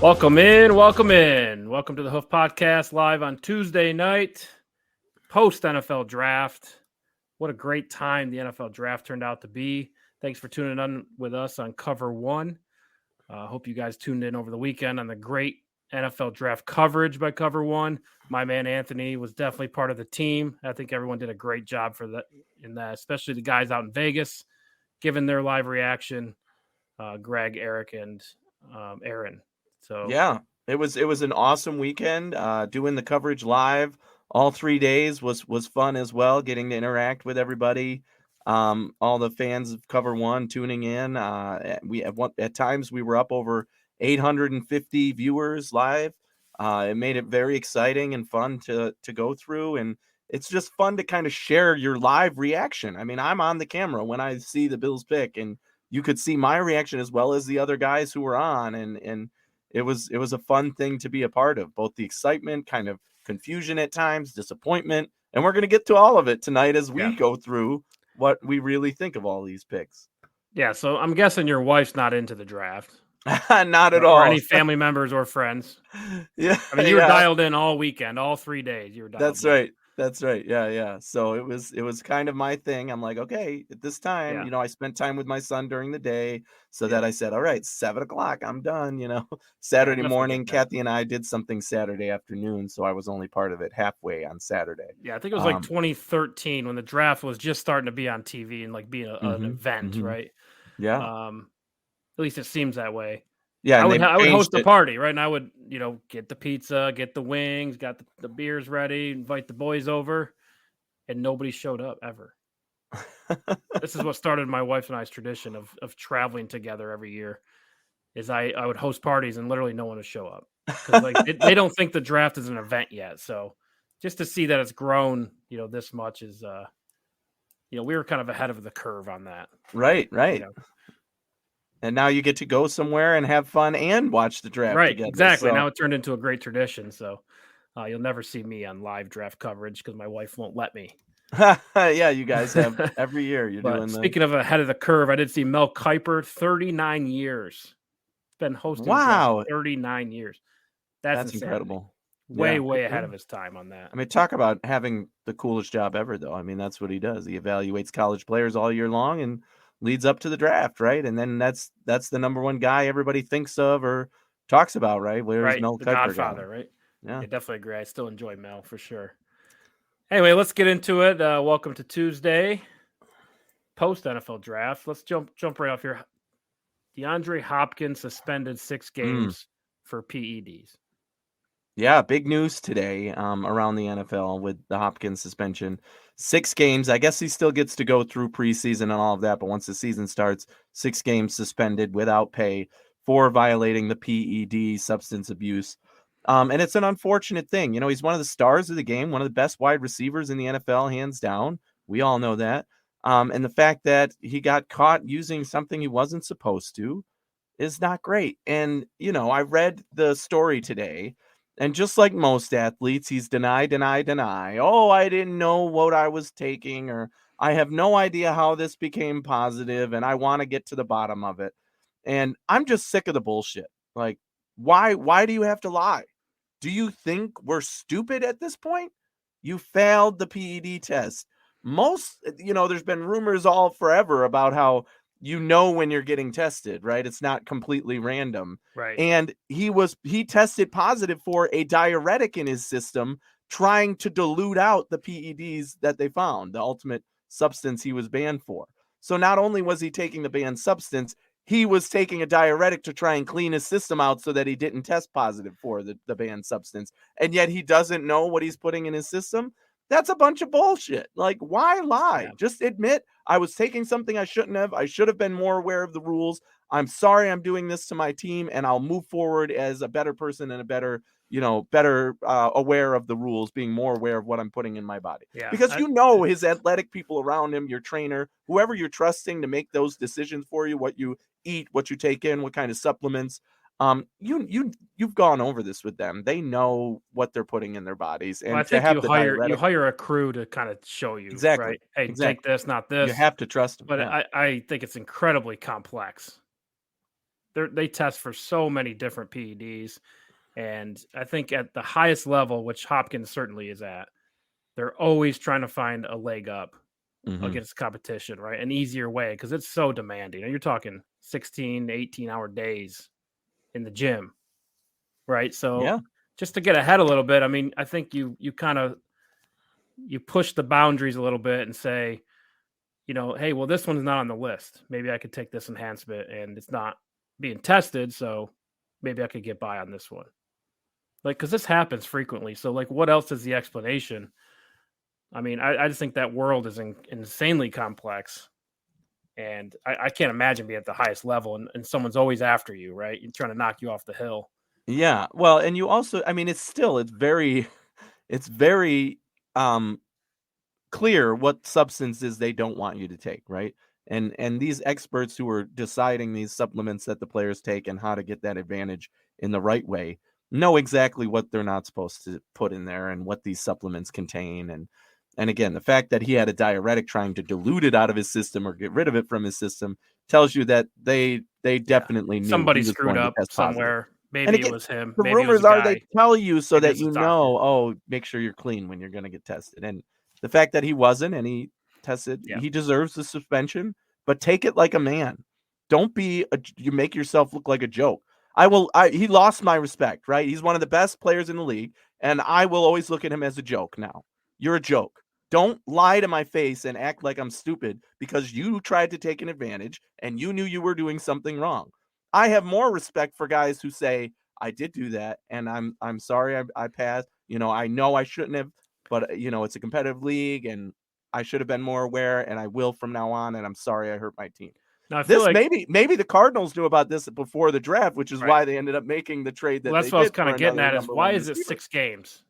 Welcome in. Welcome to the Hoof Podcast live on Tuesday night, post NFL draft. What a great time the NFL draft turned out to be. Thanks for tuning in with us on Cover One. Hope you guys tuned in over the weekend on the great NFL draft coverage by Cover One. My man Anthony was definitely part of the team. I think everyone did a great job in that, especially the guys out in Vegas, giving their live reaction. Greg, Eric, and Aaron. So yeah, it was an awesome weekend. Doing the coverage live all 3 days was fun as well. Getting to interact with everybody, all the fans of Cover One tuning in. At times we were up over 850 viewers live. It made it very exciting and fun to go through, and it's just fun to kind of share your live reaction. I mean, I'm on the camera when I see the Bills pick, and you could see my reaction as well as the other guys who were on, and it was a fun thing to be a part of, both the excitement, kind of confusion at times, disappointment, and we're going to get to all of it tonight as we go through what we really think of all these picks. Yeah, so I'm guessing your wife's not into the draft. Not at all. Or any family members or friends. Yeah. I mean, you were dialed in all weekend, all 3 days. You were dialed in. That's right. Yeah. So it was kind of my thing. I'm like, okay, at this time, I spent time with my son during the day, so that I said, all right, 7:00, I'm done. Saturday morning, Kathy and I did something Saturday afternoon, so I was only part of it halfay on Saturday. Yeah, I think it was like 2013 when the draft was just starting to be on TV and like being an event, right? Yeah. At least it seems that way. Yeah, I would host a party, right? And I would, get the pizza, get the wings, got the beers ready, invite the boys over, and nobody showed up ever. This is what started my wife and I's tradition of traveling together every year. Is I would host parties and literally no one would show up because they don't think the draft is an event yet. So just to see that it's grown, this much is, we were kind of ahead of the curve on that. Right. And now you get to go somewhere and have fun and watch the draft together. Exactly. So. Now it turned into a great tradition. So you'll never see me on live draft coverage because my wife won't let me. Yeah, you guys have every year. Speaking of ahead of the curve, I did see Mel Kiper, 39 years. Been hosting wow 39 years. That's incredible. Way ahead of his time on that. I mean, talk about having the coolest job ever, though. I mean, that's what he does. He evaluates college players all year long and leads up to the draft, right? And then that's the number one guy everybody thinks of or talks about, right? Where's Mel the Kiper Godfather, guy? right? Yeah, I definitely agree. I still enjoy Mel for sure. Anyway, let's get into it. Welcome to Tuesday, post NFL draft. Let's jump right off here. Deandre Hopkins suspended 6 games for PEDs. Yeah, big news today around the NFL with the Hopkins suspension. 6 games. I guess he still gets to go through preseason and all of that, but once the season starts, 6 games suspended without pay for violating the PED substance abuse. And it's an unfortunate thing. He's one of the stars of the game, one of the best wide receivers in the NFL, hands down. We all know that. And the fact that he got caught using something he wasn't supposed to is not great. And, I read the story today. And just like most athletes, he's deny. Oh, I didn't know what I was taking, or I have no idea how this became positive, and I want to get to the bottom of it. And I'm just sick of the bullshit. Like, why do you have to lie? Do you think we're stupid at this point? You failed the PED test. There's been rumors all forever about how when you're getting tested, right? It's not completely random. Right. And he tested positive for a diuretic in his system, trying to dilute out the PEDs that they found, the ultimate substance he was banned for. So not only was he taking the banned substance, he was taking a diuretic to try and clean his system out so that he didn't test positive for the banned substance. And yet he doesn't know what he's putting in his system. That's a bunch of bullshit. Like, why lie? Yeah. Just admit I was taking something I shouldn't have. I should have been more aware of the rules. I'm sorry I'm doing this to my team, and I'll move forward as a better person and a better aware of the rules, being more aware of what I'm putting in my body. Yeah, because his athletic people around him, your trainer, whoever you're trusting to make those decisions for you, what you eat, what you take in, what kind of supplements. You've gone over this with them. They know what they're putting in their bodies, and I think you hire a crew to kind of show you exactly. Right? Hey, take this, not this. You have to trust them. But yeah. I think it's incredibly complex. they test for so many different PEDs. And I think at the highest level, which Hopkins certainly is at, they're always trying to find a leg up against competition, right? An easier way because it's so demanding. You're talking 16, 18-hour days in the gym, right? So just to get ahead a little bit, I mean, I think you kind of you push the boundaries a little bit and say, hey, well, this one's not on the list. Maybe I could take this enhancement and it's not being tested, so maybe I could get by on this one. Like, because this happens frequently. So, like, what else is the explanation? I mean, I just think that world is insanely complex. And I can't imagine being at the highest level and someone's always after you, right? You're trying to knock you off the hill. Yeah. Well, and you also, I mean, it's very clear what substances they don't want you to take, right? And these experts who are deciding these supplements that the players take and how to get that advantage in the right way know exactly what they're not supposed to put in there and what these supplements contain. And again, the fact that he had a diuretic trying to dilute it out of his system or get rid of it from his system tells you that they definitely knew somebody screwed up somewhere. Positive. Maybe it was him. The Maybe rumors are they tell you so that you know, doctor. make sure you're clean when you're going to get tested. And the fact that he wasn't and he tested, he deserves the suspension, but take it like a man. Don't be you make yourself look like a joke. He lost my respect, right? He's one of the best players in the league, and I will always look at him as a joke now. You're a joke. Don't lie to my face and act like I'm stupid because you tried to take an advantage and you knew you were doing something wrong. I have more respect for guys who say, I did do that, and I'm sorry I passed. I know I shouldn't have, but it's a competitive league, and I should have been more aware, and I will from now on, and I'm sorry I hurt my team. Now, I feel maybe the Cardinals knew about this before the draft, which is why they ended up making the trade. That's what I was kind of getting at is why is it 6 games?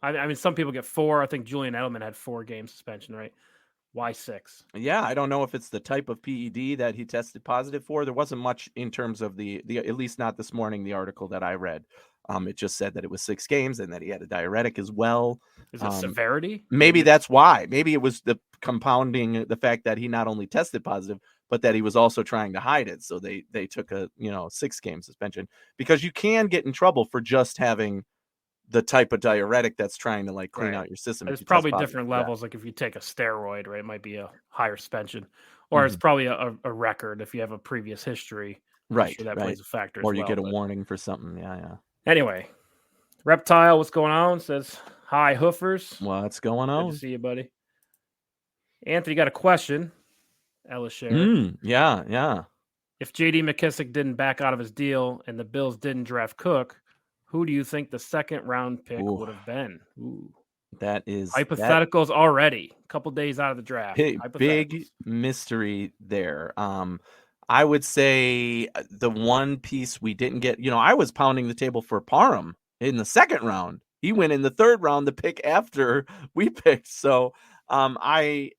I mean, some people get 4. I think Julian Edelman had 4-game suspension, right? Why 6? Yeah, I don't know if it's the type of PED that he tested positive for. There wasn't much in terms of the at least not this morning, the article that I read. It just said that it was 6 games and that he had a diuretic as well. Is it severity? Maybe that's why. Maybe it was the compounding the fact that he not only tested positive, but that he was also trying to hide it. So they took a 6-game suspension because you can get in trouble for just having the type of diuretic that's trying to clean out your system. There's probably different levels. Like if you take a steroid, right, it might be a higher suspension, or it's probably a record if you have a previous history. Right, that plays a factor. Or you get a warning for something. Yeah. Anyway, Reptile, what's going on? Says hi, Hoofers. What's going on? Good to see you, buddy. Anthony got a question. Ellis share. Yeah. If J.D. McKissic didn't back out of his deal and the Bills didn't draft Cook, who do you think the second-round pick would have been? Ooh. That is hypotheticals already. A couple days out of the draft. Big mystery there. I would say the one piece we didn't get, I was pounding the table for Parham in the second round. He went in the third round, the pick after we picked. So I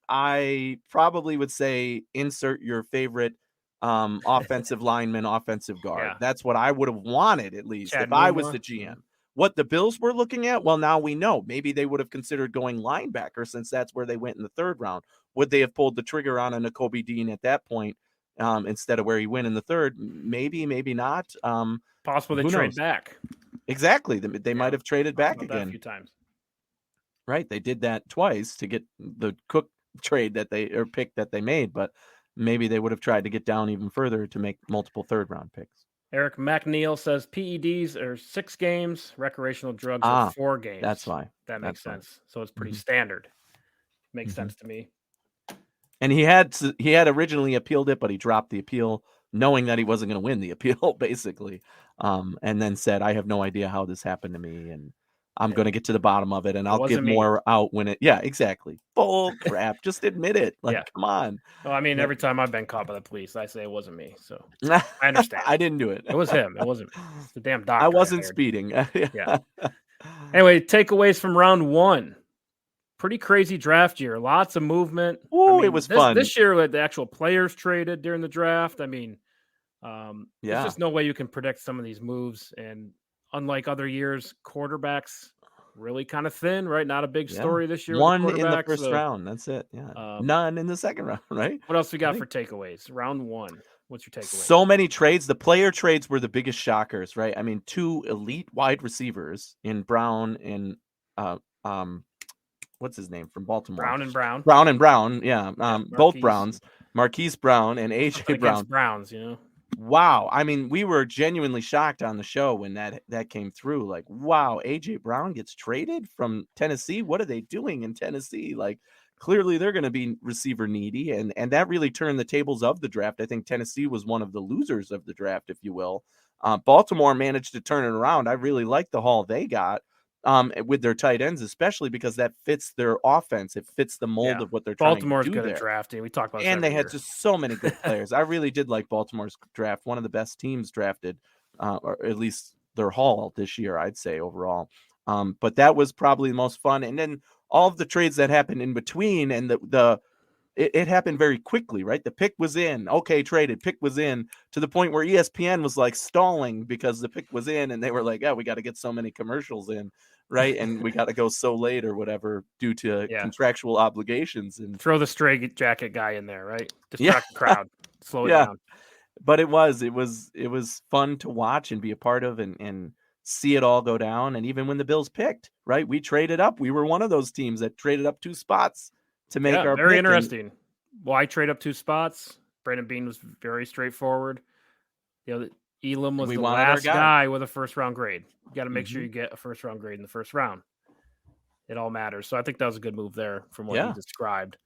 probably would say insert your favorite offensive lineman, offensive guard. Yeah. That's what I would have wanted, at least if I was the GM. What the Bills were looking at, well, now we know. Maybe they would have considered going linebacker since that's where they went in the third round. Would they have pulled the trigger on a Nakobe Dean at that point instead of where he went in the third? Maybe not. Possible they trade back. Exactly. They might have traded back again a few times. Right. They did that twice to get the Cook trade pick that they made, but maybe they would have tried to get down even further to make multiple third-round picks. Eric McNeil says PEDs are 6 games, recreational drugs are 4 games. That's why. That makes sense. So it's pretty standard. Makes sense to me. And he had originally appealed it, but he dropped the appeal, knowing that he wasn't going to win the appeal, basically. And then said, "I have no idea how this happened to me, and I'm going to get to the bottom of it, and I'll give more out when it." Yeah, exactly. Bull crap. Just admit it. Come on. Well, I mean, every time I've been caught by the police, I say it wasn't me. So I understand. I didn't do it. It was him. It wasn't me. It's the damn doctor. I wasn't speeding. Yeah. Anyway, takeaways from round 1. Pretty crazy draft year. Lots of movement. Oh, it was fun. This year, the actual players traded during the draft. I mean, there's just no way you can predict some of these moves. And unlike other years, quarterbacks really kind of thin, right? Not a big story this year. One in the first round. That's it. Yeah. None in the second round, right? What else we got for takeaways? Round 1. What's your takeaway? So many trades. The player trades were the biggest shockers, right? I mean, 2 elite wide receivers in Brown and what's his name from Baltimore? Brown. Brown. Yeah. Both Browns, Marquise Brown and AJ Nothing Brown. against Browns, you know. Wow. I mean, we were genuinely shocked on the show when that came through. Like, wow, AJ Brown gets traded from Tennessee. What are they doing in Tennessee? Like, clearly they're going to be receiver needy. And that really turned the tables of the draft. I think Tennessee was one of the losers of the draft, if you will. Baltimore managed to turn it around. I really like the haul they got with their tight ends, especially because that fits their offense. It fits the mold of what they're trying to do. Baltimore's good at drafting. We talk about this and they had year. just so many good players. I really did like Baltimore's draft. One of the best teams drafted, or at least their haul this year, I'd say overall. But that was probably the most fun. And then all of the trades that happened in between, and it happened very quickly, right? The pick was in, okay, traded, pick was in, to the point where ESPN was like stalling because the pick was in, and they were like, we got to get so many commercials in, right? And we got to go so late or whatever due to contractual obligations. And throw the stray jacket guy in there, right? Distract the crowd, slow it down. But it was fun to watch and be a part of and see it all go down. And even when the Bills picked, right, we traded up. We were one of those teams that traded up 2 spots to make our very pick. Interesting. Why trade up 2 spots? Brandon Beane was very straightforward. You know, Elam was the last guy with a first-round grade. You got to make sure you get a first-round grade in the first round. It all matters. So I think that was a good move there from what you described.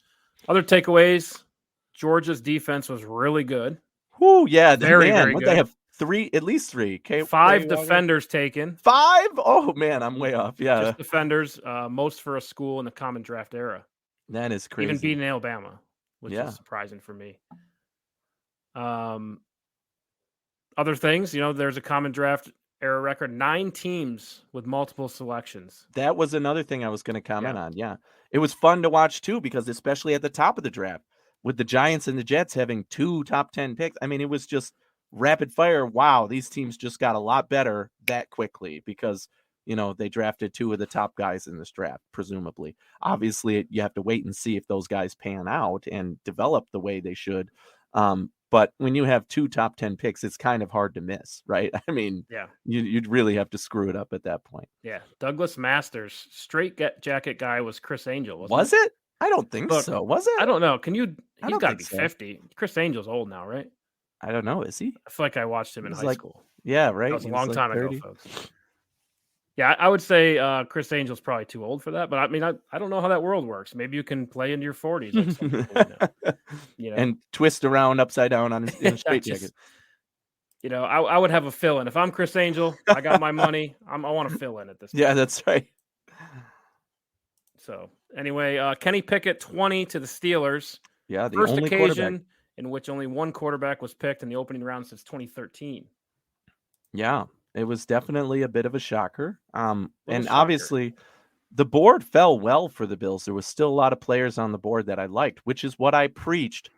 Other takeaways, Georgia's defense was really good. Oh, yeah. Very good. They have at least 3. 5 defenders taken. 5? Oh, man, I'm way off. Yeah. Just defenders, most for a school in the common draft era. That is crazy. Even beating Alabama, which is surprising for me. Other things, there's a common draft era record, 9 teams with multiple selections. That was another thing I was going to comment on. Yeah. It was fun to watch too, because especially at the top of the draft with the Giants and the Jets having 2 top 10 picks. I mean, it was just rapid fire. Wow. These teams just got a lot better that quickly because, they drafted 2 of the top guys in this draft, presumably. Obviously, you have to wait and see if those guys pan out and develop the way they should. But when you have 2 top 10 picks, it's kind of hard to miss, right? I mean, you'd really have to screw it up at that point. Yeah. Douglas Masters, straight jacket guy was Chris Angel, wasn't Was it? I don't think so. Was it? I don't know. He's got to be 50. Chris Angel's old now, right? I don't know. Is he? I feel like I watched him in high school. Yeah, right. That was a long time ago, folks. Yeah, I would say Chris Angel's probably too old for that, but I mean, I don't know how that world works. Maybe you can play into your 40s, like some people, and twist around upside down on in a straight jacket. I would have a fill in. If I'm Chris Angel, I got my money. I want to fill in at this point. Yeah, that's right. So anyway, Kenny Pickett 20 to the Steelers. Yeah, the first only occasion in which only one quarterback was picked in the opening round since 2013. Yeah. It was definitely a bit of a shocker. And obviously the board fell well for the Bills. There was still a lot of players on the board that I liked, which is what I preached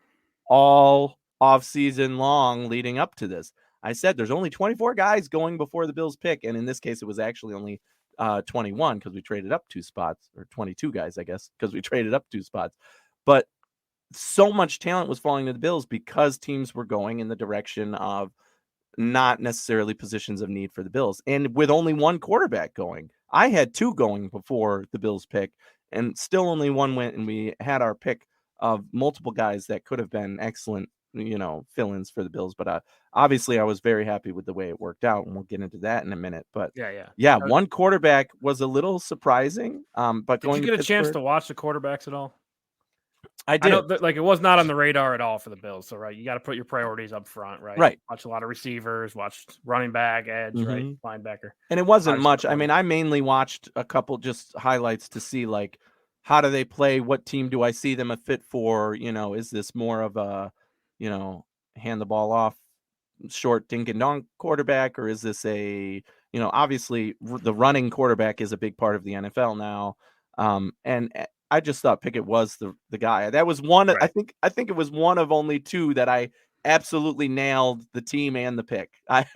all offseason long leading up to this. I said there's only 24 guys going before the Bills pick. And in this case, it was actually only 21 because we traded up 2 spots, or 22 guys, I guess, because we traded up 2 spots. But so much talent was falling to the Bills because teams were going in the direction of not necessarily positions of need for the Bills. And with only one quarterback going, I had 2 going before the Bills pick, and still only one went, and we had our pick of multiple guys that could have been excellent, fill-ins for the Bills. But obviously I was very happy with the way it worked out, and we'll get into that in a minute. But yeah, one quarterback was a little surprising. But did you get a chance to watch the quarterbacks at all? I did. It was not on the radar at all for the Bills. So, right, you got to put your priorities up front, right? Right. Watch a lot of receivers, watch running back, edge, right, linebacker. And it wasn't much. I mean, I mainly watched a couple just highlights to see, like, how do they play? What team do I see them a fit for? Is this more of a, hand the ball off, short dink and dunk quarterback, or is this a, obviously the running quarterback is a big part of the NFL now. And I just thought Pickett was the guy. That was one. Right. I think it was one of only 2 that I absolutely nailed the team and the pick. I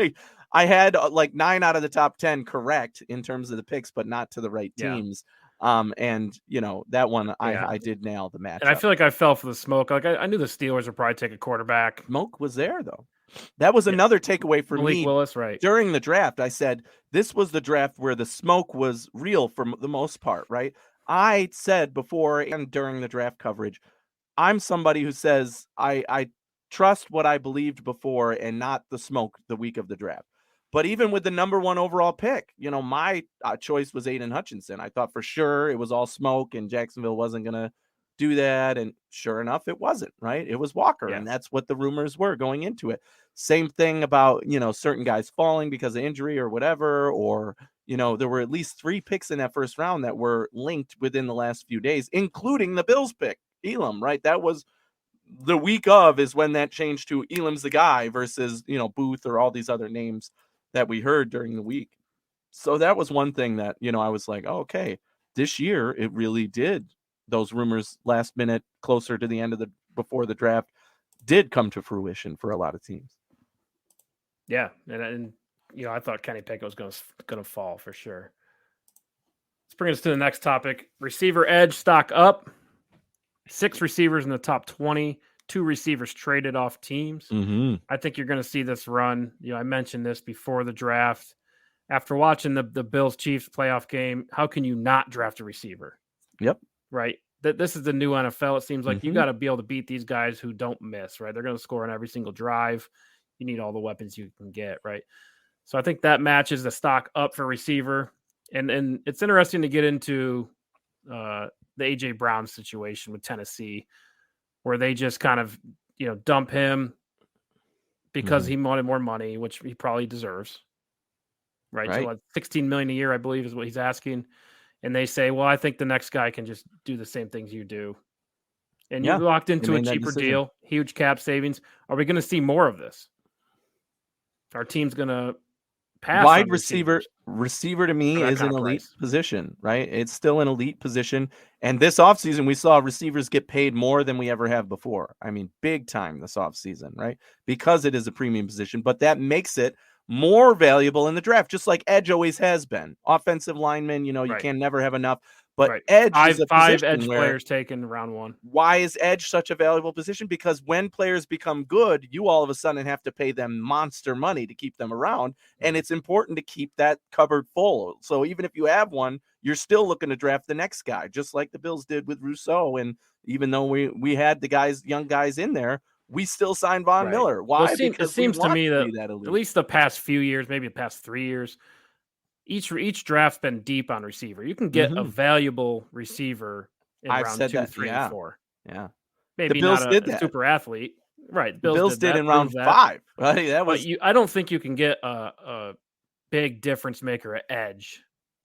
had like 9 out of the top 10 correct in terms of the picks, but not to the right teams. And that one I did nail the matchup. And I feel like I fell for the smoke. Like I knew the Steelers would probably take a quarterback. Smoke was there though. That was another takeaway for Malik me. Willis, right? During the draft, I said this was the draft where the smoke was real for the most part, right? I said before and during the draft coverage, I'm somebody who says I trust what I believed before and not the smoke the week of the draft. But even with the number 1 overall pick, my choice was Aiden Hutchinson. I thought for sure it was all smoke and Jacksonville wasn't going to do that. And sure enough, it wasn't, right? It was Walker. Yeah. And that's what the rumors were going into it. Same thing about, certain guys falling because of injury or whatever, or, there were at least 3 picks in that first round that were linked within the last few days, including the Bills pick, Elam, right? That was the week of is when that changed to Elam's the guy versus, Booth or all these other names that we heard during the week. So that was one thing that, I was like, oh, okay, this year it really did. Those rumors last minute, closer to the end of before the draft, did come to fruition for a lot of teams. Yeah, and I thought Kenny Pickett was going to fall for sure. Let's bring us to the next topic. Receiver edge stock up. 6 receivers in the top 20. 2 receivers traded off teams. Mm-hmm. I think you're going to see this run. I mentioned this before the draft. After watching the Bills-Chiefs playoff game, how can you not draft a receiver? Yep. Right? This is the new NFL. It seems like you got to be able to beat these guys who don't miss, right? They're going to score on every single drive. You need all the weapons you can get, right? So I think that matches the stock up for receiver. And it's interesting to get into the A.J. Brown situation with Tennessee, where they just kind of, dump him because he wanted more money, which he probably deserves. Right. So like $16 million a year, I believe, is what he's asking. And they say, well, I think the next guy can just do the same things you do. And you locked into a cheaper deal, huge cap savings. Are we going to see more of this? Our team's going to pass wide on receiver to me is an elite position, right? It's still an elite position. And this offseason, we saw receivers get paid more than we ever have before. I mean, big time this offseason, right? Because it is a premium position, but that makes it more valuable in the draft, just like edge always has been. Offensive linemen, you can never have enough. But edge is a five position edge players taken round 1. Why is edge such a valuable position? Because when players become good, you all of a sudden have to pay them monster money to keep them around. And it's important to keep that cupboard full. So even if you have one, you're still looking to draft the next guy, just like the Bills did with Rousseau. And even though we had the young guys in there, we still signed Von Miller. Why? Because it seems to me that at least the past few years, maybe the past 3 years, each draft's been deep on receiver. You can get a valuable receiver in round 2, 3, and 4. Yeah, maybe the Bills not did a super athlete. Right, the Bills did in round 5. Right, that was. I don't think you can get a big difference maker at edge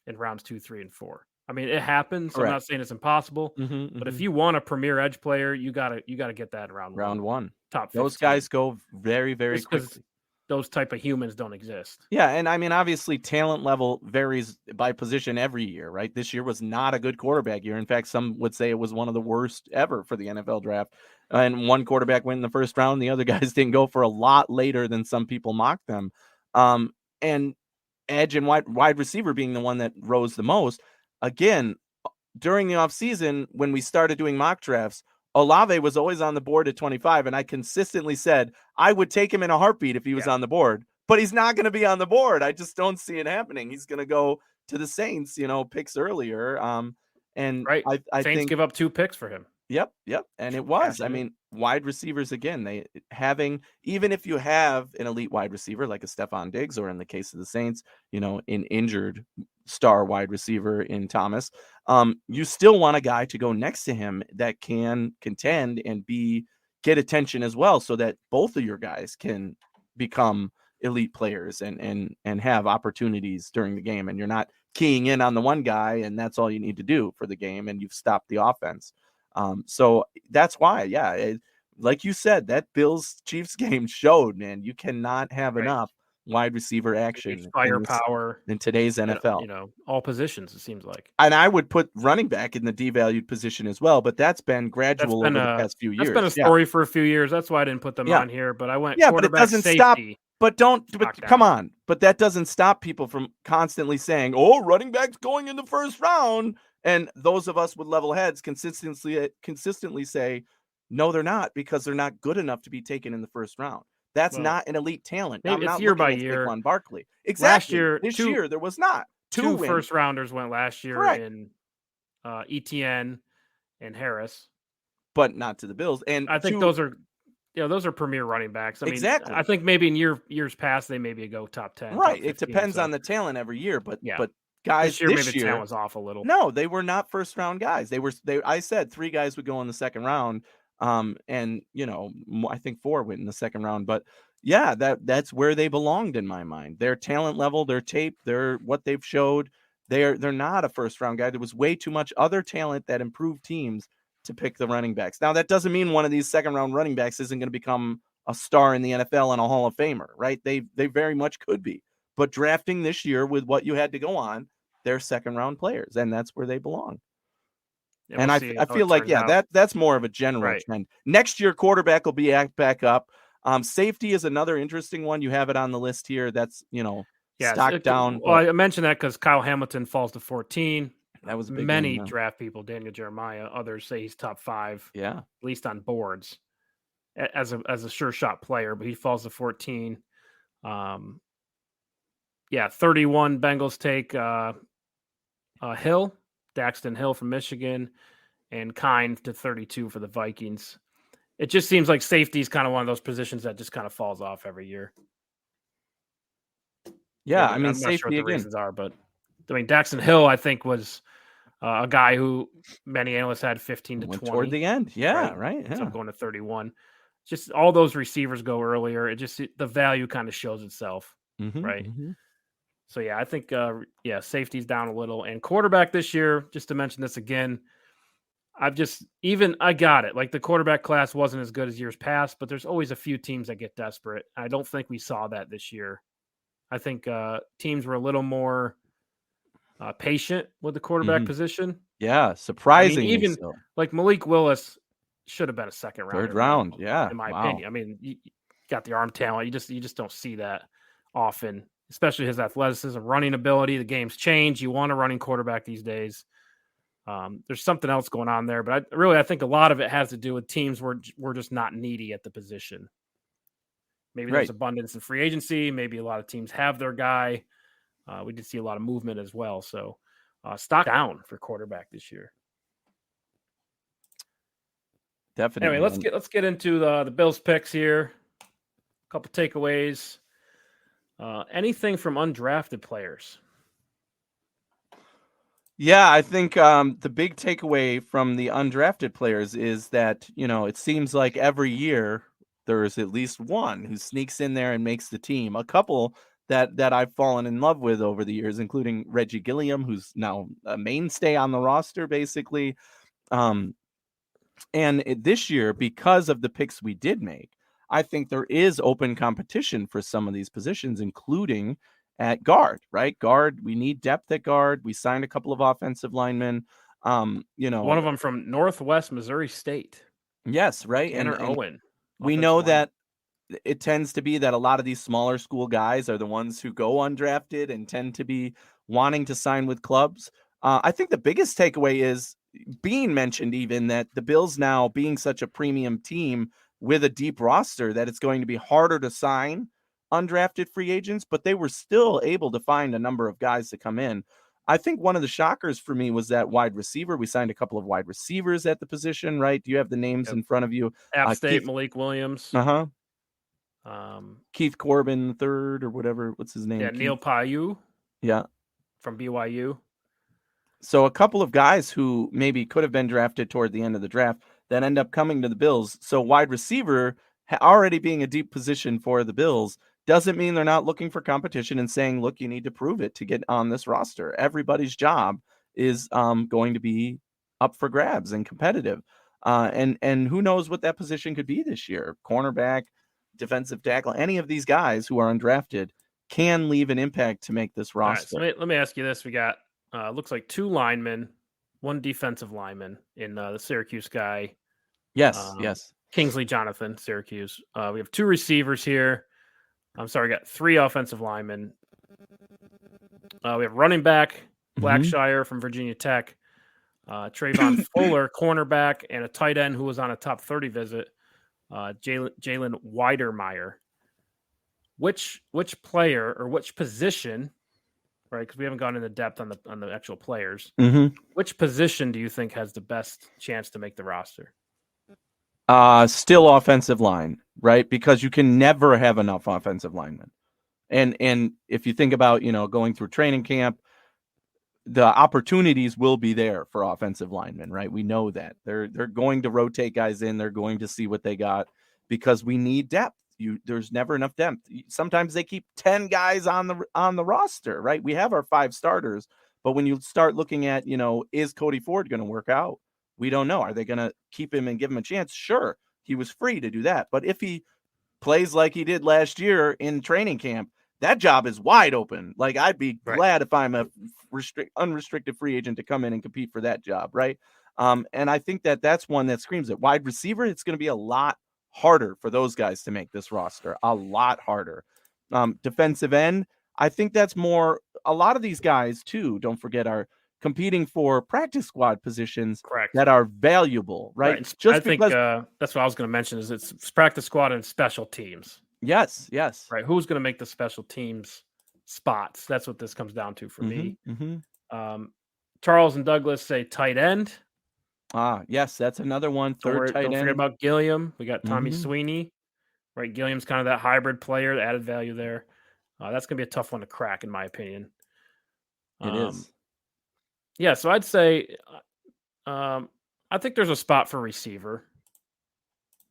in rounds 2, 3, and 4. I mean, it happens. So I'm not saying it's impossible, but if you want a premier edge player, you gotta get that in round 1. Top 15. Those guys go very, very quickly. Those type of humans don't exist. Yeah, and I mean, obviously, talent level varies by position every year, right? This year was not a good quarterback year. In fact, some would say it was one of the worst ever for the NFL draft. And one quarterback went in the first round. The other guys didn't go for a lot later than some people mocked them. And edge and wide receiver being the one that rose the most. Again, during the offseason, when we started doing mock drafts, Olave was always on the board at 25, and I consistently said I would take him in a heartbeat if he was on the board, but he's not going to be on the board. I just don't see it happening. He's going to go to the Saints, picks earlier. And I Saints think give up 2 picks for him. Yep. And it was. I mean, wide receivers, again, even if you have an elite wide receiver like a Stephon Diggs, or in the case of the Saints, an injured star wide receiver in Thomas, you still want a guy to go next to him that can contend and get attention as well, so that both of your guys can become elite players and have opportunities during the game. And you're not keying in on the one guy and that's all you need to do for the game, and you've stopped the offense. So that's why, like you said, that Bills-Chiefs game showed, man, you cannot have enough wide receiver action, firepower in today's NFL. All positions, it seems like. And I would put running back in the devalued position as well, but that's been gradual over the past few years. That's been a story for a few years. That's why I didn't put them on here, but I went but it doesn't safety. Come on. But that doesn't stop people from constantly saying, oh, running back's going in the first round. And those of us with level heads consistently say, no, they're not, because they're not good enough to be taken in the first round. That's not an elite talent. Maybe I'm it's not year by looking at year. Saquon Barkley. Last Exactly. year, This year, there was not. Two wins. first rounders went last year Correct. in ETN and Harris. But not to the Bills. And I think those are premier running backs. I mean, exactly. I think maybe in years past, they maybe go top 10. Right. Top 15, it depends on the talent every year. But guys, this year maybe the talent was off a little. No, they were not first round guys. I said 3 guys would go in the second round. And I think 4 went in the second round. But yeah, that's where they belonged in my mind. Their talent level, their tape, what they've showed. They're not a first round guy. There was way too much other talent that improved teams to pick the running backs. Now, that doesn't mean one of these second round running backs isn't going to become a star in the NFL and a Hall of Famer, right? They very much could be. But drafting this year with what you had to go on, they're second round players, and that's where they belong. Yeah, and I feel like, that's more of a general trend. Next year, quarterback will be back up. Safety is another interesting one. You have it on the list here. That's, stock down. Well, I mentioned that because Kyle Hamilton falls to 14. That was a big many draft people, Daniel Jeremiah, others say he's top 5. Yeah, at least on boards as a sure shot player, but he falls to 14. 31 Bengals take Hill, Daxton Hill from Michigan, and Kine to 32 for the Vikings. It just seems like safety is kind of one of those positions that just kind of falls off every year. Yeah, I'm not sure what the reasons are, but I mean, Daxton Hill, I think, was a guy who many analysts had 15 to 20 toward the end. Yeah, right. Yeah. So going to 31. Just all those receivers go earlier. The value kind of shows itself, right? Mm-hmm. So yeah, I think safety's down a little, and quarterback this year. Just to mention this again, I got it. Like, the quarterback class wasn't as good as years past, but there's always a few teams that get desperate. I don't think we saw that this year. I think teams were a little more patient with the quarterback position. Yeah, surprising. Even like Malik Willis should have been a second round, third round. Yeah, in my opinion. I mean, you got the arm talent. You just don't see that often, especially his athleticism, running ability. The game's changed. You want a running quarterback these days. There's something else going on there, but I think a lot of it has to do with teams we're just not needy at the position. Maybe there's abundance in free agency. Maybe a lot of teams have their guy. We did see a lot of movement as well. So stock down for quarterback this year. Definitely. Anyway, let's get into the Bills picks here. A couple takeaways. Anything from undrafted players? Yeah, I think the big takeaway from the undrafted players is that, it seems like every year there's at least one who sneaks in there and makes the team. A couple that I've fallen in love with over the years, including Reggie Gilliam, who's now a mainstay on the roster, basically. And this year, because of the picks we did make, I think there is open competition for some of these positions, including at guard, right? Guard, we need depth at guard. We signed a couple of offensive linemen. One of them from Northwest Missouri State. Yes, right. And Owen. We know that it tends to be that a lot of these smaller school guys are the ones who go undrafted and tend to be wanting to sign with clubs. I think the biggest takeaway is Beane mentioned even that the Bills now being such a premium team with a deep roster that it's going to be harder to sign undrafted free agents, but they were still able to find a number of guys to come in. I think one of the shockers for me was that wide receiver. We signed a couple of wide receivers at the position, right? Do you have the names in front of you? App State, Malik Williams. Keith Corbin the third or whatever. What's his name? Yeah, Neil Paiu. Yeah. From BYU. So a couple of guys who maybe could have been drafted toward the end of the draft that end up coming to the Bills. So wide receiver already being a deep position for the Bills doesn't mean they're not looking for competition and saying, look, you need to prove it to get on this roster. Everybody's job is going to be up for grabs and competitive. And who knows what that position could be this year. Cornerback, defensive tackle, any of these guys who are undrafted can leave an impact to make this roster. Right, so let me ask you this. We got, looks like 2 linemen, 1 defensive lineman in the Syracuse guy. Yes. Kingsley Jonathan, Syracuse. We have 2 receivers here. We got 3 offensive linemen. We have running back, Blackshire from Virginia Tech. Trayvon Fuller, cornerback, and a tight end who was on a top 30 visit, Jalen Weidermeyer. Which player or which position, right? Because we haven't gone into depth on the actual players. Mm-hmm. Which position do you think has the best chance to make the roster? Still offensive line, right? Because you can never have enough offensive linemen. And if you think about, going through training camp, the opportunities will be there for offensive linemen, right? We know that. They're going to rotate guys in, they're going to see what they got because we need depth. There's never enough depth. Sometimes they keep 10 guys on the roster, right? We have our 5 starters, but when you start looking at, is Cody Ford going to work out? We don't know. Are they going to keep him and give him a chance? Sure. He was free to do that. But if he plays like he did last year in training camp, that job is wide open. Like, I'd be glad if I'm a unrestricted free agent to come in and compete for that job, right? And I think that's one that screams it. Wide receiver, it's going to be a lot harder for those guys to make this roster, a lot harder. Defensive end, I think that's more. A lot of these guys too, don't forget, are competing for practice squad positions that are valuable, right? I think that's what I was going to mention. Is it's practice squad and special teams. Yes. Right. Who's going to make the special teams spots? That's what this comes down to for me. Mm-hmm. Charles and Douglas say tight end. Yes, that's another one. Third tight end. Don't forget about Gilliam. We got Tommy Sweeney. Right. Gilliam's kind of that hybrid player, the added value there. That's going to be a tough one to crack, in my opinion. It is. Yeah, so I'd say I think there's a spot for receiver.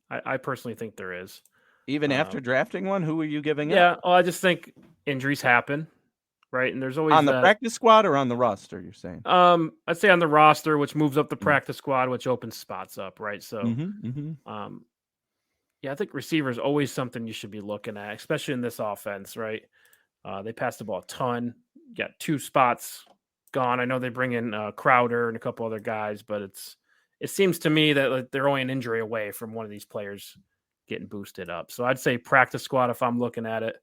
I personally think there is. Even after drafting one, who are you giving up? Yeah, well, I just think injuries happen, right? And there's always on the practice squad or on the roster, you're saying? I'd say on the roster, which moves up the practice squad, which opens spots up, right? So, yeah, I think receiver is always something you should be looking at, especially in this offense, right? They pass the ball a ton. Got 2 spots gone. I know they bring in Crowder and a couple other guys, but it seems to me that they're only an injury away from one of these players getting boosted up. So I'd say practice squad, if I'm looking at it,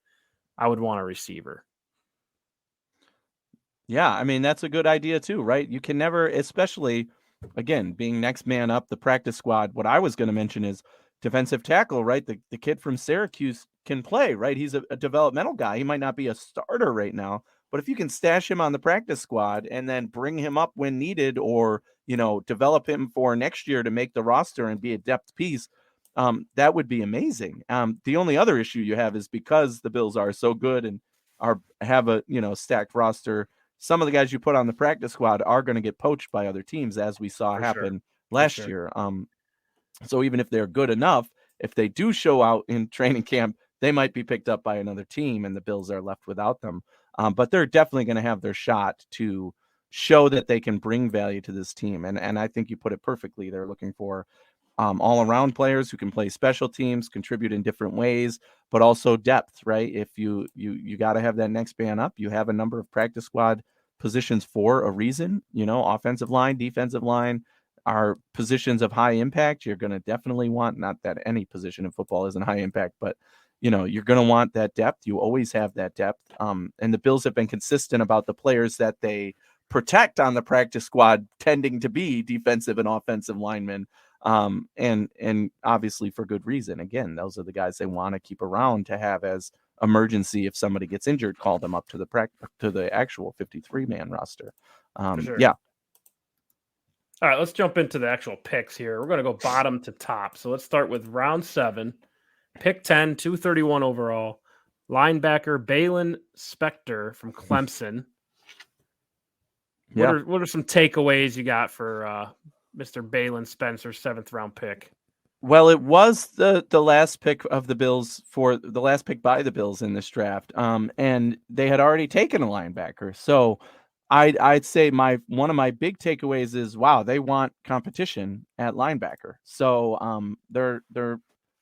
I would want a receiver. Yeah, I mean, that's a good idea too, right? You can never, especially, again, being next man up, the practice squad. What I was going to mention is defensive tackle, right? The kid from Syracuse can play, right? He's a developmental guy. He might not be a starter right now, but if you can stash him on the practice squad and then bring him up when needed, or, develop him for next year to make the roster and be a depth piece, that would be amazing. The only other issue you have is because the Bills are so good and have a, stacked roster, some of the guys you put on the practice squad are going to get poached by other teams, as we saw happen last year. So even if they're good enough, if they do show out in training camp, they might be picked up by another team and the Bills are left without them. But they're definitely going to have their shot to show that they can bring value to this team. And I think you put it perfectly. They're looking for all-around players who can play special teams, contribute in different ways, but also depth, right? If you got to have that next man up, you have a number of practice squad positions for a reason. Offensive line, defensive line are positions of high impact. You're going to definitely want, not that any position in football isn't high impact, but you're going to want that depth. You always have that depth. And the Bills have been consistent about the players that they protect on the practice squad tending to be defensive and offensive linemen. And obviously for good reason. Again, those are the guys they want to keep around to have as emergency. If somebody gets injured, call them up to the actual 53-man roster. Yeah. All right, let's jump into the actual picks here. We're going to go bottom to top. So let's start with round 7, pick 10, 231 overall, linebacker Baylon Specter from Clemson. Yeah. What are some takeaways you got for Mr. Baylon Specter, 7th round pick? Well, it was the last pick of the Bills, for the last pick by the Bills in this draft. And they had already taken a linebacker. So I'd say one of my big takeaways is, wow, they want competition at linebacker. So they're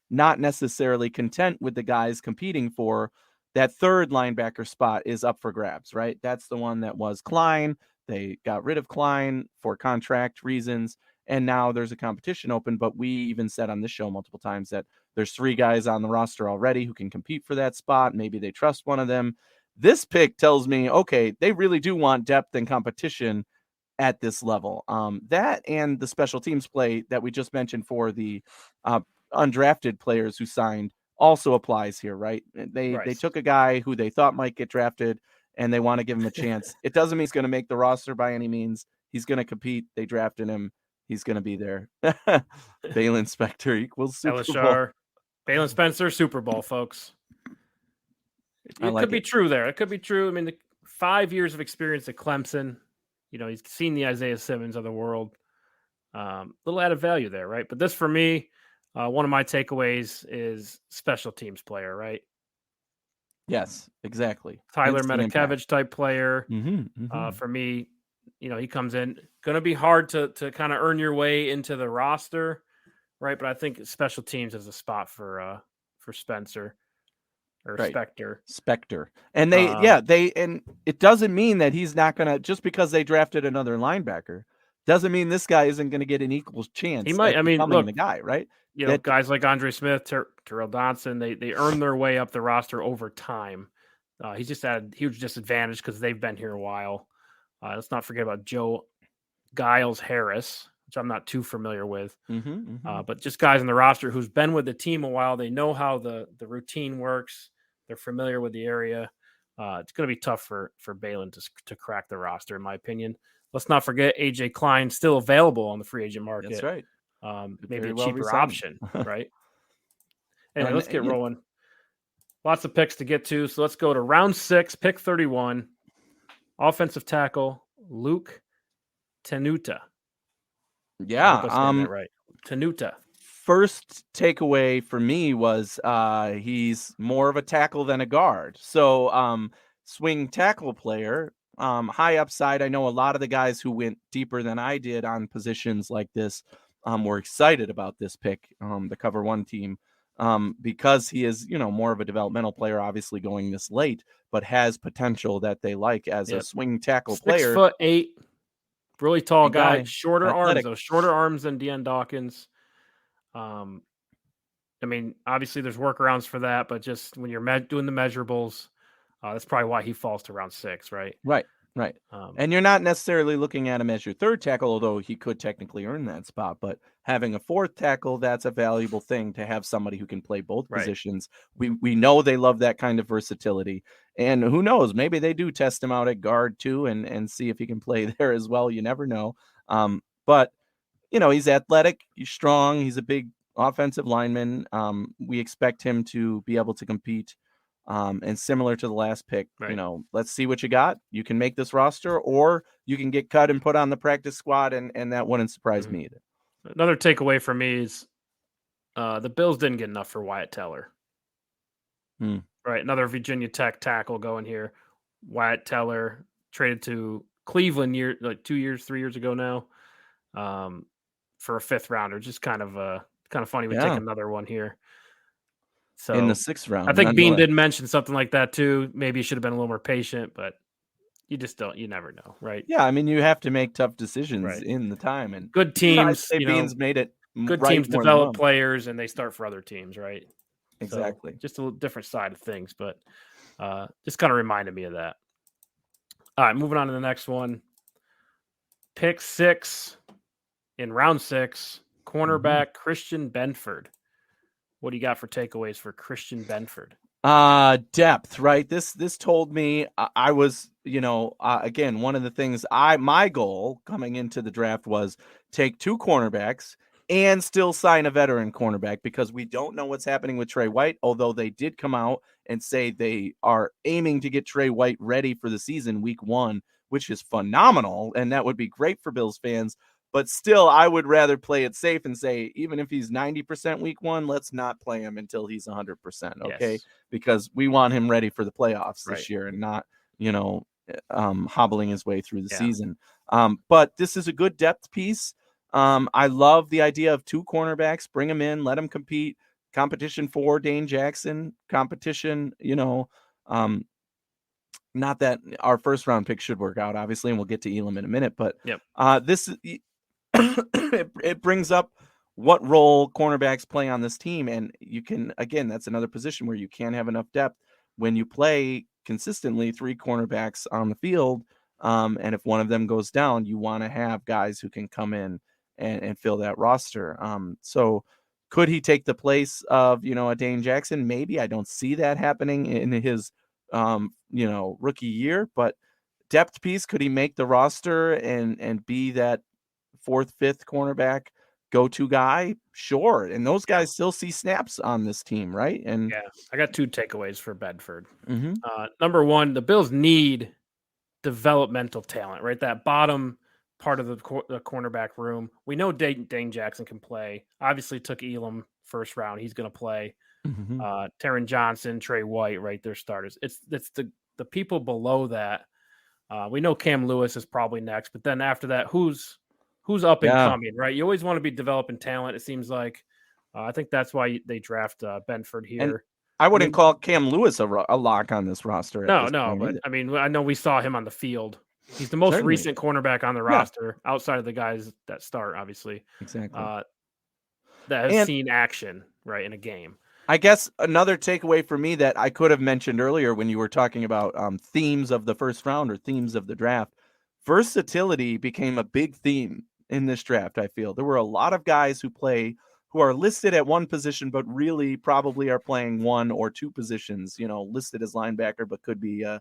not necessarily content with the guys competing for that third linebacker spot is up for grabs, right? That's the one that was Klein. They got rid of Klein for contract reasons, and now there's a competition open. But we even said on this show multiple times that there's 3 guys on the roster already who can compete for that spot. Maybe they trust one of them. This pick tells me, okay, they really do want depth and competition at this level. That and the special teams play that we just mentioned for the undrafted players who signed also applies here, right? They took a guy who they thought might get drafted and they want to give him a chance. It doesn't mean he's going to make the roster by any means. He's going to compete. They drafted him. He's going to be there. Baylon Specter equals Super Bowl. Baylon Spencer, Super Bowl, folks. It could be true there. It could be true. I mean, the 5 years of experience at Clemson, he's seen the Isaiah Simmons of the world. Little added value there, right? But this, for me, one of my takeaways is special teams player, right? Yes, exactly. Tyler Medikevich type player. For me, he comes in. Going to be hard to kind of earn your way into the roster, right? But I think special teams is a spot for Spencer or Specter. And and it doesn't mean that he's not going to, just because they drafted another linebacker, doesn't mean this guy isn't going to get an equal chance. He might. I mean, look, the guy, right? Guys like Andre Smith, Terrell Donson, they earn their way up the roster over time. He's just had a huge disadvantage because they've been here a while. Let's not forget about Joe Giles Harris, which I'm not too familiar with. But just guys in the roster who's been with the team a while. They know how the routine works. They're familiar with the area. It's going to be tough for Baylon to crack the roster, in my opinion. Let's not forget AJ Klein still available on the free agent market. That's right. Maybe a cheaper option, right? Anyway, let's get rolling. Lots of picks to get to. So let's go to round 6, pick 31. Offensive tackle, Luke Tenuta. Yeah. Right. Tenuta. First takeaway for me was he's more of a tackle than a guard. So swing tackle player, high upside. I know a lot of the guys who went deeper than I did on positions like this were excited about this pick, the Cover One team, because he is, more of a developmental player, obviously going this late, but has potential that they like as a swing tackle player. 6'8", really tall guy, shorter athletic. Arms, shorter arms than Deandre Hopkins. I mean, obviously there's workarounds for that, but just when you're doing the measurables, that's probably why he falls to round 6, right? Right. And you're not necessarily looking at him as your third tackle, although he could technically earn that spot. But having a fourth tackle, that's a valuable thing to have somebody who can play both positions. We know they love that kind of versatility. And who knows, maybe they do test him out at guard too and see if he can play there as well. You never know. But, he's athletic, he's strong, he's a big offensive lineman. We expect him to be able to compete. And similar to the last pick, let's see what you got. You can make this roster, or you can get cut and put on the practice squad, and that wouldn't surprise me either. Another takeaway for me is the Bills didn't get enough for Wyatt Teller. Right, another Virginia Tech tackle going here. Wyatt Teller traded to Cleveland 3 years ago now for a 5th rounder. Just kind of funny we take another one here. So in the 6th round, I think Beane did mention something like that too. Maybe you should have been a little more patient, but you just don't. You never know, right? Yeah, I mean, you have to make tough decisions in the time, and good teams. Beane's made it. Good teams develop players, and they start for other teams, right? Exactly. So just a little different side of things, but just kind of reminded me of that. All right, moving on to the next one. Pick 6 in round 6. Cornerback Christian Benford. What do you got for takeaways for Christian Benford? Depth, right? This told me I was, again, one of the things my goal coming into the draft was take 2 cornerbacks and still sign a veteran cornerback, because we don't know what's happening with Trey White, although they did come out and say they are aiming to get Trey White ready for the season week 1, which is phenomenal. And that would be great for Bills fans. But still, I would rather play it safe and say, even if he's 90% week 1, let's not play him until he's 100%. Okay. Yes. Because we want him ready for the playoffs this year and not, hobbling his way through the season. But this is a good depth piece. I love the idea of 2 cornerbacks, bring them in, let them compete, competition for Dane Jackson, competition, not that our first round pick should work out, obviously, and we'll get to Elam in a minute, but this it brings up what role cornerbacks play on this team. And you can, again, that's another position where you can't have enough depth when you play consistently 3 cornerbacks on the field. And if one of them goes down, you want to have guys who can come in and fill that roster. So could he take the place of, a Dane Jackson? Maybe. I don't see that happening in his, rookie year, but depth piece, could he make the roster and be that fourth, fifth cornerback go-to guy? Sure. And those guys still see snaps on this team, right? And Yeah, I got 2 takeaways for Benford. Mhm. Number one, the Bills need developmental talent, right? That bottom part of the cornerback room. We know Dane Jackson can play. Obviously, took Elam first round. He's going to play. Mhm. Taron Johnson, Trey White, right? They're starters. It's the people below that. We know Cam Lewis is probably next, but then after that, who's up and Yeah. coming, right? You always want to be developing talent. It seems like. I think that's why they draft Benford And here. I I wouldn't mean, call Cam Lewis a lock on this roster at this no, point but either. I mean, I know we saw him on the field. He's the most Certainly. recent cornerback on the Yeah, roster outside of the guys that start, obviously, exactly. uh, that has And seen action, right, in a game. I guess another takeaway for me that I could have mentioned earlier when you were talking about themes of the first round or themes of the draft, versatility became a big theme in this draft. I feel there were a lot of guys who are listed at one position, but really probably are playing one or two positions, listed as linebacker, but could be Right,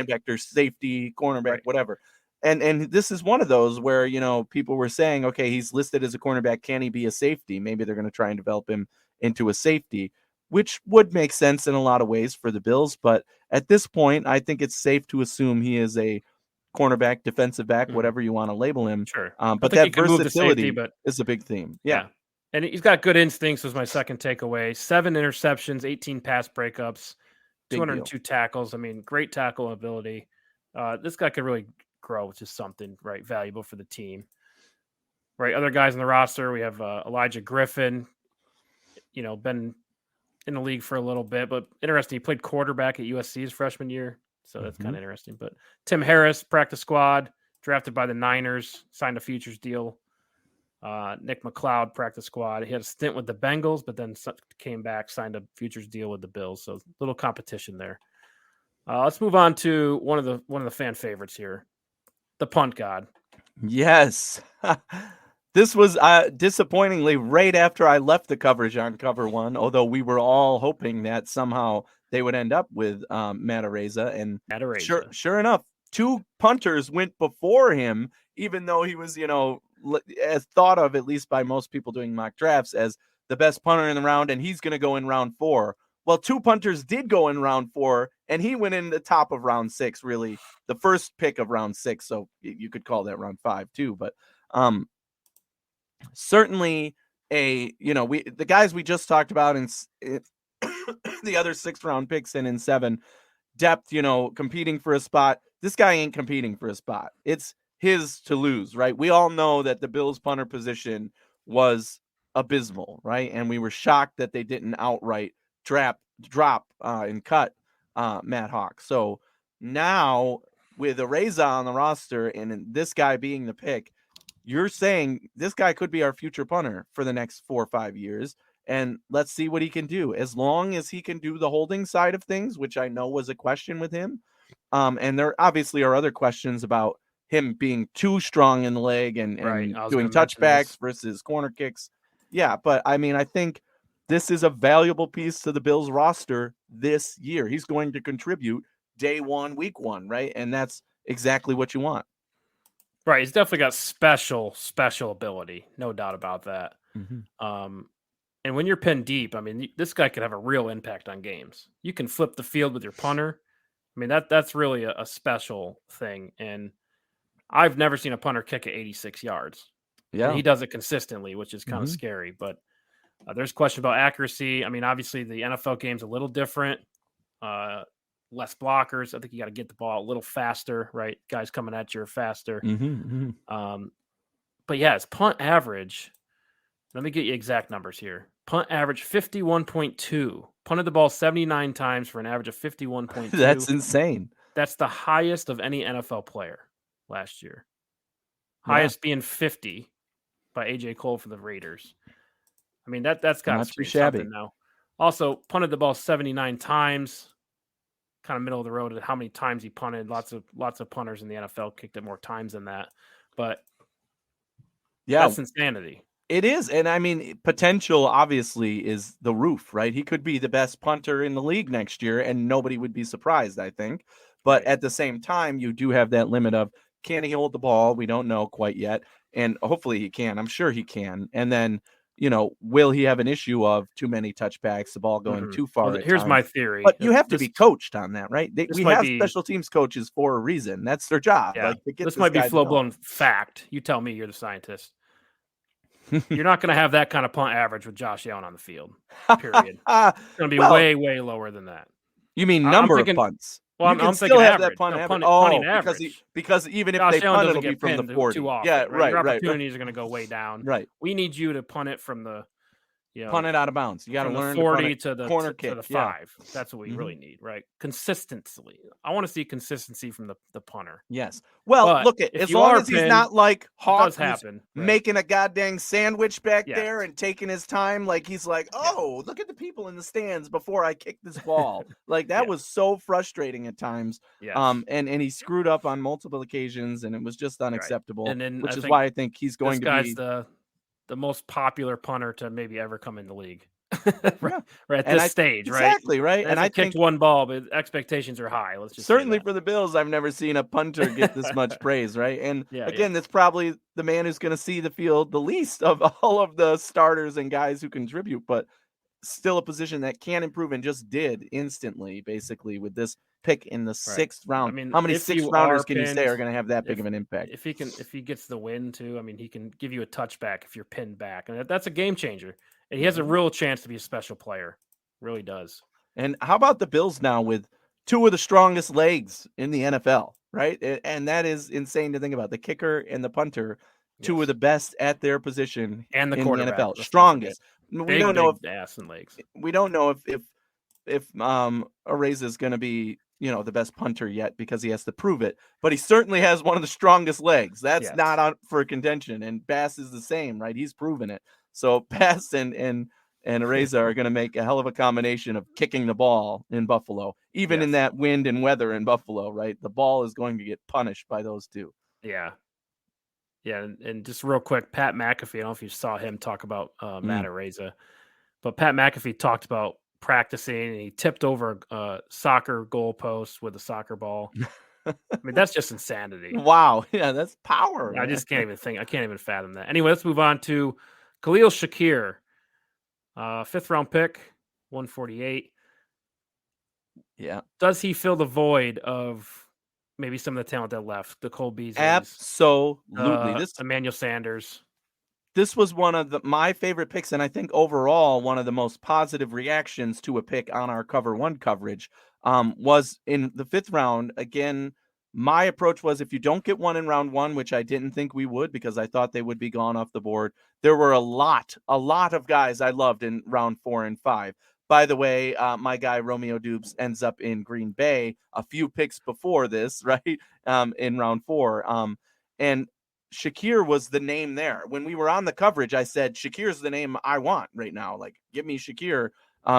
linebacker, safety, cornerback, right. whatever. And this is one of those where, people were saying, okay, he's listed as a cornerback. Can he be a safety? Maybe they're going to try and develop him into a safety, which would make sense in a lot of ways for the Bills. But at this point, I think it's safe to assume he is a cornerback, defensive back, Mhm. whatever you want to label him. Sure. I But think he that can move to safety, versatility but is a big theme. Yeah, yeah. And he's got good instincts was my second takeaway. 7 interceptions, 18 pass breakups, big deal. 202 tackles. I mean, great tackle ability. This guy could really grow, which is something, right, valuable for the team. Right, other guys on the roster, we have Elijah Griffin, been in the league for a little bit, but interesting. He played quarterback at USC his freshman year, so that's kind Mhm. of interesting. But Tim Harris, practice squad, drafted by the Niners, signed a futures deal. Nick McLeod, practice squad. He had a stint with the Bengals, but then came back, signed a futures deal with the Bills. So little competition there. Let's move on to one of the fan favorites here, the punt god. Yes. This was disappointingly right after I left the coverage on Cover One, although we were all hoping that somehow they would end up with Matt Araiza. And Atareza. sure enough, 2 punters went before him, even though he was, as thought of, at least by most people doing mock drafts, as the best punter in the round, and he's going to go in round 4. Well, 2 punters did go in round 4, and he went in the top of round 6, really the first pick of round 6. So you could call that round 5 too. But certainly the guys we just talked about in the other 6th round picks and in 7, depth, competing for a spot. This guy ain't competing for a spot. It's his to lose, right? We all know that the Bills punter position was abysmal, right? And we were shocked that they didn't outright drop and cut Matt Hawk. So now with Araiza on the roster and this guy being the pick, you're saying this guy could be our future punter for the next 4 or 5 years. And let's see what he can do. As long as he can do the holding side of things, which I know was a question with him. And there obviously are other questions about him being too strong in the leg Right. and I was doing going to mention touchbacks this. versus corner kicks. Yeah, but I mean, I think this is a valuable piece to the Bills roster this year. He's going to contribute day 1, week 1, right? And that's exactly what you want. Right. He's definitely got special ability. No doubt about that. Mm-hmm. Um, and when you're pinned deep, I mean, this guy could have a real impact on games. You can flip the field with your punter. I mean, that's really a special thing. And I've never seen a punter kick at 86 yards. And Yeah. he does it consistently, which is kind of Mm-hmm. scary. But there's question about accuracy. I mean, obviously, the NFL game's a little different. Uh, Less blockers. I think you got to get the ball a little faster, right? Guys coming at you are faster. Mm-hmm. Mm-hmm. But yeah, his punt average. Let me get you exact numbers here. Punt average 51.2. Punted the ball 79 times for an average of 51.2. That's insane. That's the highest of any NFL player last year. Yeah. Highest being 50 by AJ Cole for the Raiders. I mean, that's got to Not too scream shabby. something now. Also, punted the ball 79 times. kind of middle of the road at how many times he punted. Lots of punters in the NFL kicked it more times than that. But Yeah, that's insanity. it is. And I mean, potential obviously is the roof, right? He could be the best punter in the league next year and nobody would be surprised, I think. But at the same time, you do have that limit of, can he hold the ball? We don't know quite yet. And hopefully he can. I'm sure he can. And then, will he have an issue of too many touchbacks, the ball going too far at Here's times? my theory. But you have to be coached on that, right? We might have be, special teams coaches for a reason. That's their job. Yeah, Like, to get this this might be guy full-blown fact. You tell me, you're the scientist. You're not going to have that kind of punt average with Josh Allen on the field, period. It's going to be way, way lower than that. You mean number of punts? Well, you can I'm still thinking have average. that punt average. Punting average. Because even if Josh they Allen punt, doesn't it'll be get from the pinned 40. too often, Yeah, right. Your right. opportunities are going to go way down. Right. We need you to punt it from the, punt it out of bounds. You got to learn the 40 to the corner kick to the 5. That's what we really need, right? Consistency. I want to see consistency from the punter. Yes. Well, but look, as long as he's not like Hawk, making a goddamn sandwich back there and taking his time, like he's like, oh, look at the people in the stands before I kick this ball. Like that was so frustrating at times. And he screwed up on multiple occasions, and it was just unacceptable. And then which is why I think he's going to be the most popular punter to maybe ever come in the league. right at and this stage, exactly, right? And I kicked one ball, but expectations are high. Let's just certainly for the Bills, I've never seen a punter get this much praise, right? And again, that's probably the man who's going to see the field the least of all of the starters and guys who contribute, but still a position that can improve and just did instantly, basically, with this pick in the 6th round. I mean, how many 6th rounders can you say are going to have that big of an impact? If he gets the win too, I mean, he can give you a touchback if you're pinned back, and that's a game changer. And he has a real chance to be a special player. Really does. And how about the Bills now with 2 of the strongest legs in the NFL, right? And that is insane to think about. The kicker and the punter, 2 of the best at their position and the in quarterback, the NFL. Strongest. We don't know if ass and legs. We don't know if Areza is going to be, the best punter yet because he has to prove it, but he certainly has one of the strongest legs. That's not out for contention. And Bass is the same, right? He's proven it. So Bass and Areza are going to make a hell of a combination of kicking the ball in Buffalo, even in that wind and weather in Buffalo, right? The ball is going to get punished by those 2. Yeah. Yeah. And just real quick, Pat McAfee, I don't know if you saw him talk about Matt Areza, but Pat McAfee talked about practicing, and he tipped over a soccer goalpost with a soccer ball. I mean, that's just insanity. Wow. Yeah, that's power. I just can't even think. I can't even fathom that. Anyway, let's move on to Khalil Shakir. 5th round pick, 148. Yeah. Does he fill the void of maybe some of the talent that left? The Cole Beasley. Absolutely. Emmanuel Sanders. This was one of my favorite picks, and I think overall one of the most positive reactions to a pick on our Cover 1 coverage was in the 5th round. Again, my approach was if you don't get one in round 1, which I didn't think we would because I thought they would be gone off the board, there were a lot of guys I loved in round 4 and 5. By the way, my guy Romeo Dubes ends up in Green Bay a few picks before this, right, in round 4. And Shakir was the name there. When we were on the coverage, I said, Shakir's the name I want right now. Like, give me Shakir.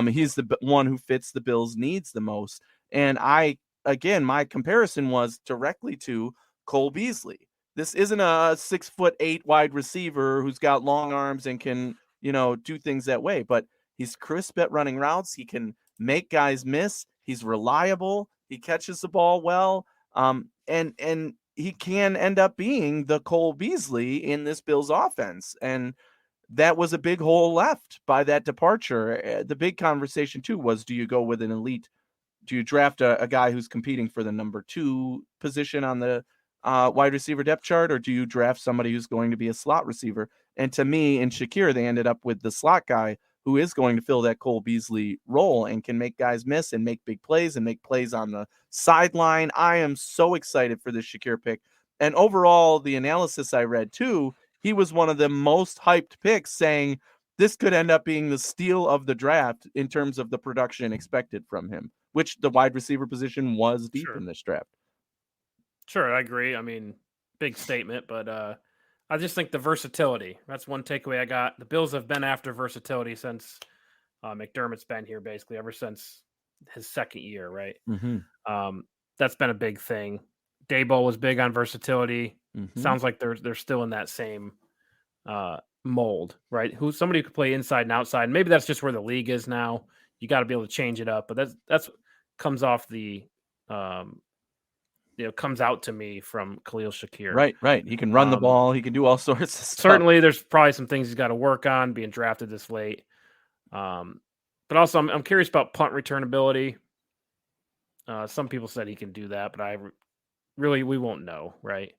He's the one who fits the Bills' needs the most. And my comparison was directly to Cole Beasley. This isn't a 6'8" wide receiver who's got long arms and can, do things that way, but he's crisp at running routes. He can make guys miss. He's reliable. He catches the ball well. And he can end up being the Cole Beasley in this Bills offense. And that was a big hole left by that departure. The big conversation too was, do you go with an elite? Do you draft a guy who's competing for the number 2 position on the wide receiver depth chart, or do you draft somebody who's going to be a slot receiver? And to me, in Shakir, they ended up with the slot guy who is going to fill that Cole Beasley role and can make guys miss and make big plays and make plays on the sideline. I am so excited for this Shakir pick. And overall, the analysis I read too, he was one of the most hyped picks, saying this could end up being the steal of the draft in terms of the production expected from him, which the wide receiver position was deep in this draft. Sure, I agree. I mean, big statement, but I just think the versatility. That's one takeaway I got. The Bills have been after versatility since McDermott's been here, basically, ever since his second year, right? Mm-hmm. That's been a big thing. Daboll was big on versatility. Mm-hmm. Sounds like they're still in that same mold, right? Somebody who could play inside and outside. Maybe that's just where the league is now. You got to be able to change it up, but that's comes off the comes out to me from Khalil Shakir. Right. He can run the ball. He can do all sorts of stuff. Certainly, there's probably some things he's got to work on being drafted this late. But also, I'm curious about punt return ability. Some people said he can do that, but we won't know, right?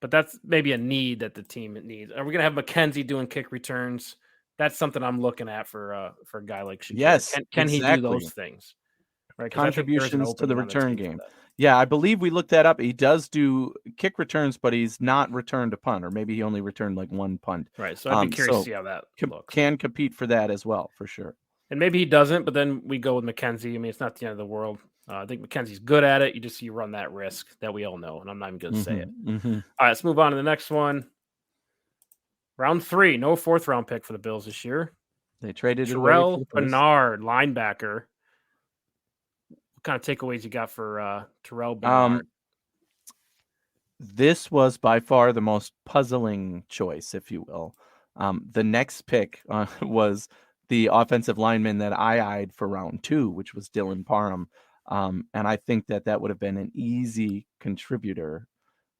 But that's maybe a need that the team needs. Are we going to have McKenzie doing kick returns? That's something I'm looking at for a guy like Shakir. Yes, can exactly. he do those things? Right, contributions to the return game. Yeah, I believe we looked that up. He does do kick returns, but he's not returned a punt, or maybe he only returned like one punt. Right, so I'd be curious to see how that looks. Can compete for that as well, for sure. And maybe he doesn't, but then we go with McKenzie. I mean, it's not the end of the world. I think McKenzie's good at it. You run that risk that we all know, and I'm not even going to say it. Mm-hmm. All right, let's move on to the next one. Round 3, no 4th round pick for the Bills this year. They traded Terrel Bernard, linebacker. What kind of takeaways you got for Terrel Bernard? This was by far the most puzzling choice, if you will. The next pick was the offensive lineman that I eyed for round 2, which was Dylan Parham. And I think that would have been an easy contributor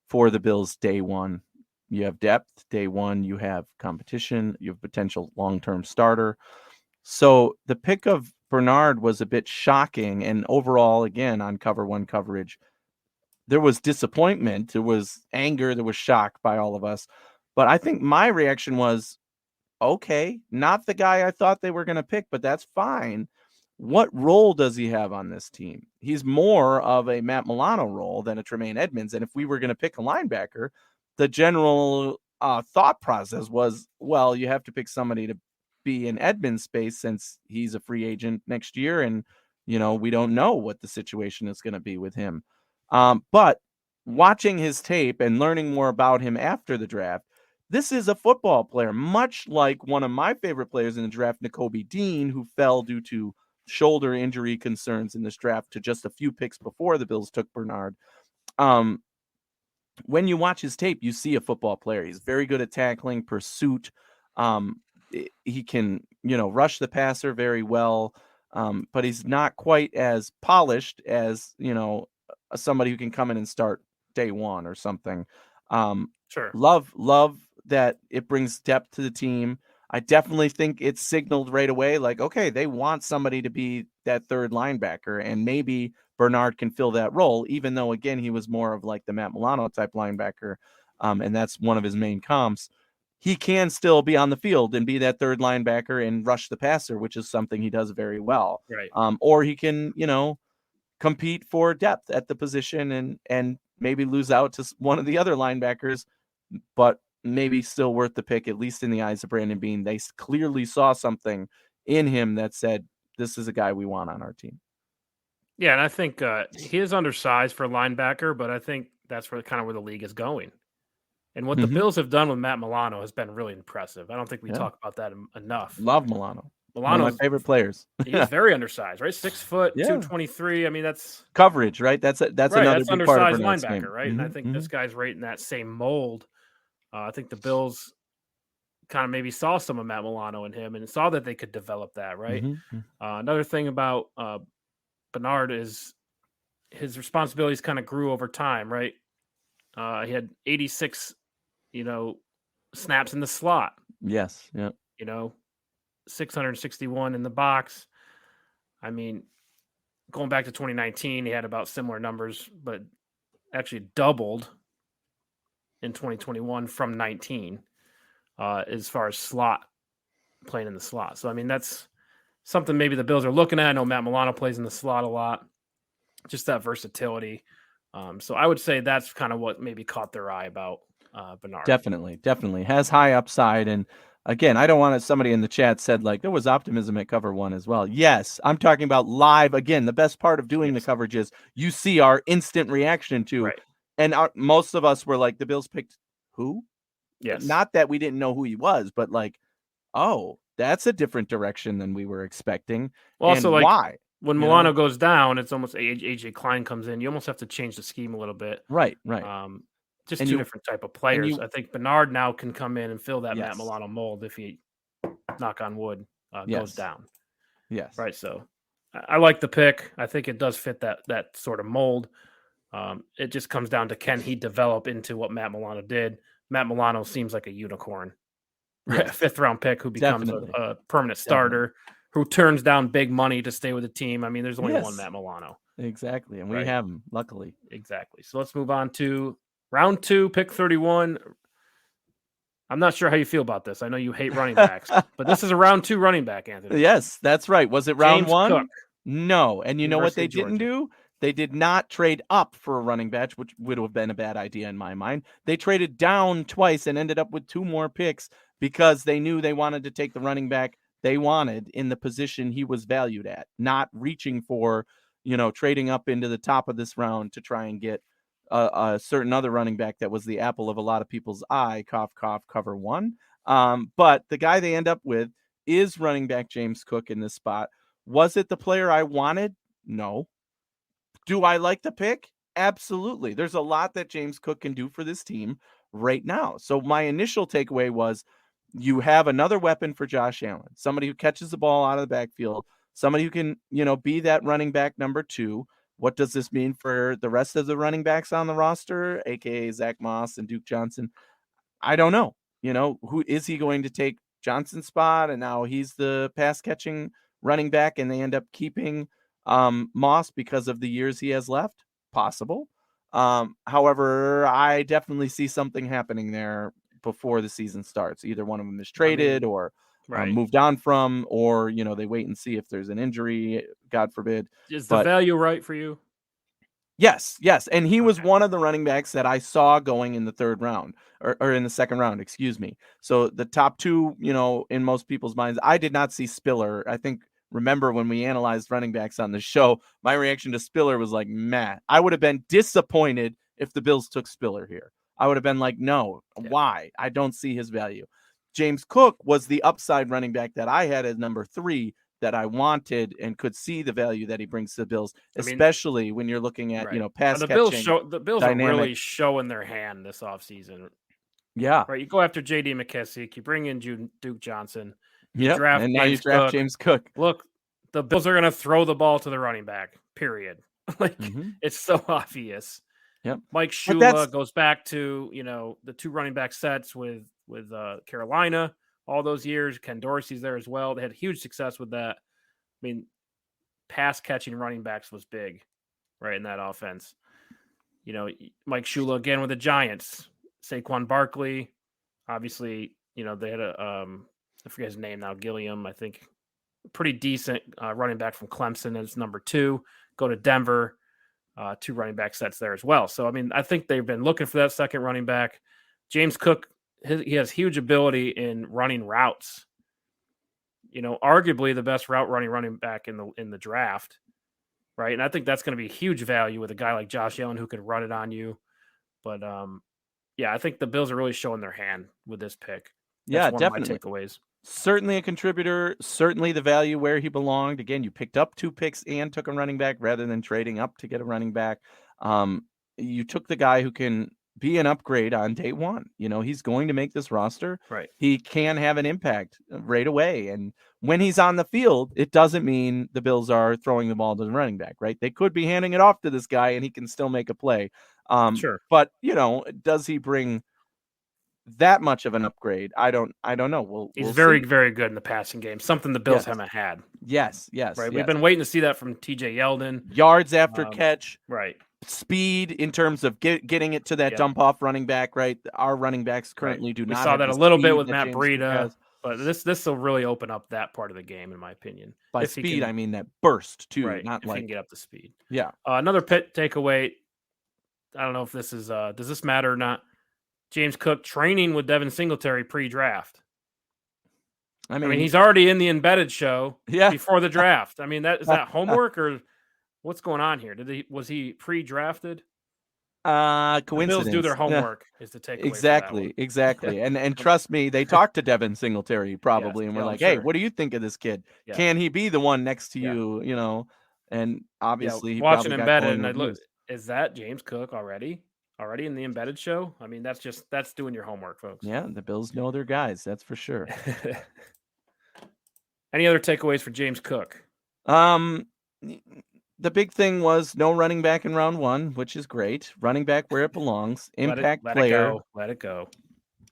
for the Bills day one. You have depth. Day one, you have competition. You have potential long-term starter. So the pick of Bernard was a bit shocking. And overall, again, on cover 1 coverage, there was disappointment. There was anger. There was shock by all of us. But I think my reaction was, okay, not the guy I thought they were going to pick, but that's fine. What role does he have on this team? He's more of a Matt Milano role than a Tremaine Edmonds. And if we were going to pick a linebacker, the general thought process was, well, you have to pick somebody to be in Edmonds' space since he's a free agent next year. And, we don't know what the situation is going to be with him. But watching his tape and learning more about him after the draft, this is a football player, much like one of my favorite players in the draft, Nakobe Dean, who fell due to shoulder injury concerns in this draft to just a few picks before the Bills took Bernard. When you watch his tape, you see a football player. He's very good at tackling, pursuit. He can, rush the passer very well, but he's not quite as polished as, somebody who can come in and start day one or something. Sure. Love that it brings depth to the team. I definitely think it's signaled right away, like, okay, they want somebody to be that third linebacker, and maybe Bernard can fill that role, even though, again, he was more of like the Matt Milano type linebacker, and that's one of his main comps. He can still be on the field and be that third linebacker and rush the passer, which is something he does very well. Right. Or he can, compete for depth at the position and maybe lose out to one of the other linebackers, but maybe still worth the pick, at least in the eyes of Brandon Beane. They clearly saw something in him that said, this is a guy we want on our team. Yeah, and I think he is undersized for a linebacker, but I think that's where the league is going. And what the Bills have done with Matt Milano has been really impressive. I don't think we talk about that enough. Love Milano. Milano's one of my favorite players. He's very undersized, right? 6 foot, 223. I mean, that's coverage, right? That's another big undersized part of Bernard's linebacker, game. right? And I think this guy's right in that same mold. I think the Bills kind of maybe saw some of Matt Milano in him and saw that they could develop that, right? Another thing about Bernard is his responsibilities kind of grew over time, right? He had 86, snaps in the slot. Yes, yeah. 661 in the box. I mean, going back to 2019, he had about similar numbers, but actually doubled in 2021 from 19 as far as slot, playing in the slot. So, I mean, that's something maybe the Bills are looking at. I know Matt Milano plays in the slot a lot, just that versatility. So I would say that's kind of what maybe caught their eye about Bernard. Definitely. Has high upside. And again, I don't want somebody in the chat said like there was optimism at cover 1 as well. Yes, I'm talking about live. Again, the best part of doing the coverage is you see our instant reaction to, right. And most of us were like, the Bills picked who? Yes. Not that we didn't know who he was, but like, oh, that's a different direction than we were expecting. Well, also, why? when Milano goes down, it's almost AJ Klein comes in. You almost have to change the scheme a little bit. Right. Just two different type of players. I think Bernard now can come in and fill that Matt Milano mold if he, knock on wood, goes down. Yes. Right. So I like the pick. I think it does fit that sort of mold. It just comes down to, can he develop into what Matt Milano did? Matt Milano seems like a unicorn, right? Yes. A 5th-round pick who becomes a permanent starter, who turns down big money to stay with the team. I mean, there's only one Matt Milano. Exactly. And we have him, luckily. Exactly. So let's move on to round 2, pick 31. I'm not sure how you feel about this. I know you hate running backs, but this is a round 2 running back, Anthony. Yes, that's right. Was it round James 1? Cook. No. And you know what they didn't do? They did not trade up for a running back, which would have been a bad idea in my mind. They traded down twice and ended up with 2 more picks because they knew they wanted to take the running back they wanted in the position he was valued at, not reaching for, trading up into the top of this round to try and get a certain other running back that was the apple of a lot of people's eye, cough, cough, cover 1. But the guy they end up with is running back James Cook in this spot. Was it the player I wanted? No. Do I like the pick? Absolutely. There's a lot that James Cook can do for this team right now. So my initial takeaway was, you have another weapon for Josh Allen, somebody who catches the ball out of the backfield, somebody who can, be that running back number 2. What does this mean for the rest of the running backs on the roster, aka Zach Moss and Duke Johnson? I don't know. Who is he going to take Johnson's spot? And now he's the pass catching running back, and they end up keeping Moss because of the years he has left. Possible. However, I definitely see something happening there before the season starts. Either one of them is traded or moved on from, or, they wait and see if there's an injury, God forbid. Is the value right for you? Yes. And he was one of the running backs that I saw going in the 3rd round or in the 2nd round, excuse me. So the top 2, in most people's minds, I did not see Spiller. I think, remember when we analyzed running backs on the show, my reaction to Spiller was like, meh. I would have been disappointed if the Bills took Spiller here. I would have been like, no, why? I don't see his value. James Cook was the upside running back that I had as number 3 that I wanted and could see the value that he brings to the Bills, especially when you're looking at, pass catching. The Bills are really showing their hand this offseason. Yeah. Right. You go after J.D. McKissick, you bring in Duke Johnson, draft and now you draft James Cook. Look, the Bills are going to throw the ball to the running back, period. It's so obvious. Yep. Mike Shula goes back to, the 2 running back sets with Carolina all those years. Ken Dorsey's there as well. They had huge success with that. I mean, pass catching running backs was big, right, in that offense. Mike Shula again with the Giants. Saquon Barkley, obviously, they had I forget his name now, Gilliam, I think. Pretty decent running back from Clemson as number 2. Go to Denver, 2 running back sets there as well. So, I mean, I think they've been looking for that second running back. James Cook, he has huge ability in running routes. Arguably the best route running back in the draft, right? And I think that's going to be huge value with a guy like Josh Allen who could run it on you. But I think the Bills are really showing their hand with this pick. That's one definitely. of my takeaways. Certainly a contributor. Certainly the value where he belonged. Again, you picked up 2 picks and took a running back rather than trading up to get a running back. You took the guy who can be an upgrade on day 1. He's going to make this roster. Right. He can have an impact right away. And when he's on the field, it doesn't mean the Bills are throwing the ball to the running back, right? They could be handing it off to this guy and he can still make a play. Sure. But, does he bring that much of an upgrade? I don't know. He's very, very good in the passing game. Something the Bills haven't had. Yes. Right. We've been waiting to see that from TJ Yeldon. Yards after catch. Right. Speed in terms of getting it to that dump off running back, right? Our running backs currently do not. We saw that a little bit with Matt Breida, but this will really open up that part of the game, in my opinion. By speed, I mean that burst too, right, not if like he can get up to speed. Yeah. Another takeaway. I don't know if this is does this matter or not. James Cook training with Devin Singletary pre-draft. I mean, he's already in the embedded show before the draft. I mean, is that homework or what's going on here? Was he pre-drafted? Coincidence. The Bills do their homework is the takeaway. Exactly. And trust me, they talked to Devin Singletary probably and we're like, hey, what do you think of this kid? Yeah. Can he be the one next to you, And obviously, he watching probably got Embedded, glowing and I look, reviews. is that James Cook already in the Embedded show? I mean, that's doing your homework, folks. Yeah, the Bills know their guys. That's for sure. Any other takeaways for James Cook? The big thing was no running back in round 1, which is great. Running back where it belongs. Impact player. Let it go.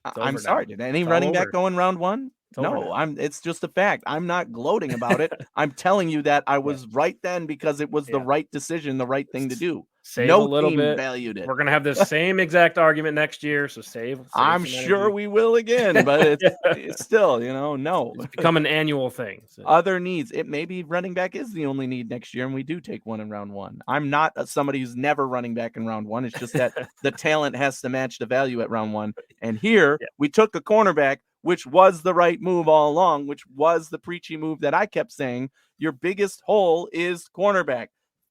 I'm sorry. Did any It's running all back over. go in round 1? It's over No, now. it's just a fact. I'm not gloating about it. I'm telling you that I was right then because it was the right decision, the right thing to do. Save a No little team bit. valued it. We're gonna have this same exact argument next year, so save I'm some sure energy. we will again, but it's still, no. It's become an annual thing. So. Other needs. It maybe running back is the only need next year, and we do take one in round 1. I'm not somebody who's never running back in round 1. It's just that the talent has to match the value at round 1. And here we took a cornerback, which was the right move all along, which was the preachy move that I kept saying. Your biggest hole is cornerback.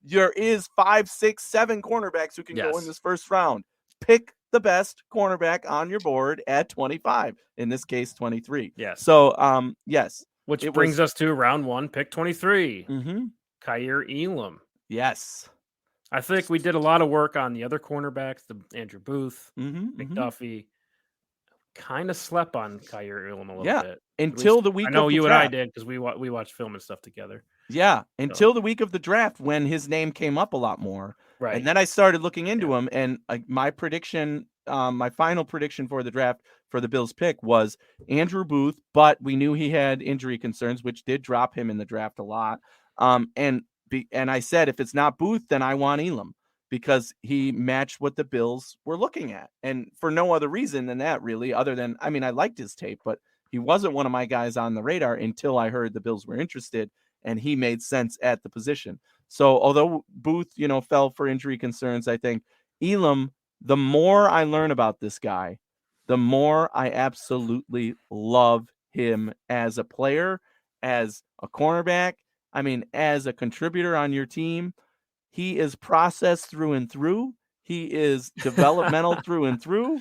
There is 5, 6, 7 cornerbacks who can go in this first round. Pick the best cornerback on your board at 25. In this case, 23. Yes. So, yes. Which brings us to round 1, pick 23. Mm-hmm. Kaiir Elam. Yes. I think we did a lot of work on the other cornerbacks, the Andrew Booth, McDuffie. Kind of slept on Kaiir Elam a little bit. Until the week of the draft. I know you and I did because we watched film and stuff together. Yeah, until the week of the draft when his name came up a lot more. Right. And then I started looking into him, and my prediction, my final prediction for the draft for the Bills pick was Andrew Booth, but we knew he had injury concerns, which did drop him in the draft a lot. And I said, if it's not Booth, then I want Elam because he matched what the Bills were looking at. And for no other reason than that, really, other than, I mean, I liked his tape, but he wasn't one of my guys on the radar until I heard the Bills were interested, and he made sense at the position. So although Booth, fell for injury concerns, I think Elam, the more I learn about this guy, the more I absolutely love him as a player, as a cornerback. I mean, as a contributor on your team. He is processed through and through. He is developmental through and through.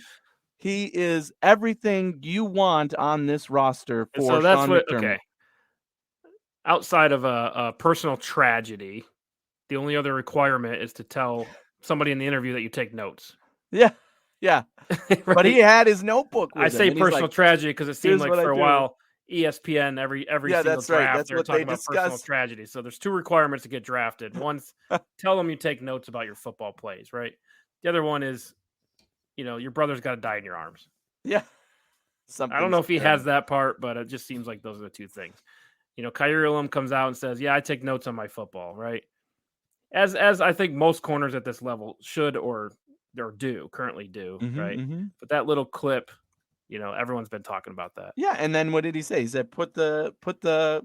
He is everything you want on this roster for Sean McDermott. Okay. Outside of a personal tragedy, the only other requirement is to tell somebody in the interview that you take notes. Yeah. Right? But he had his notebook with him. I say personal tragedy because it seemed like for a while ESPN every single that's draft right. That's they're what talking they about personal tragedy. So there's 2 requirements to get drafted. One's tell them you take notes about your football plays, right? The other one is, your brother's got to die in your arms. Yeah. I don't know if he has that part, but it just seems like those are the 2 things. Kaiir Elam comes out and says, "Yeah, I take notes on my football," right? As I think most corners at this level should or currently do, right? But that little clip, everyone's been talking about that. Yeah, and then what did he say? He said, "Put the playbook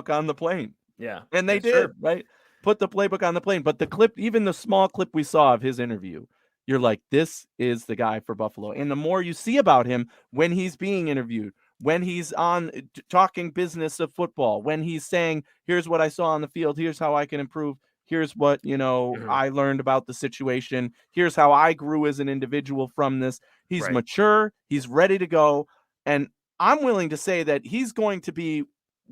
on the plane." Yeah, and they did, right? Put the playbook on the plane. But the clip, even the small clip we saw of his interview, you're like, this is the guy for Buffalo. And the more you see about him when he's being interviewed, when he's on talking business of football, when he's saying, here's what I saw on the field, here's how I can improve, here's what, I learned about the situation, here's how I grew as an individual from this. He's mature, he's ready to go. And I'm willing to say that he's going to be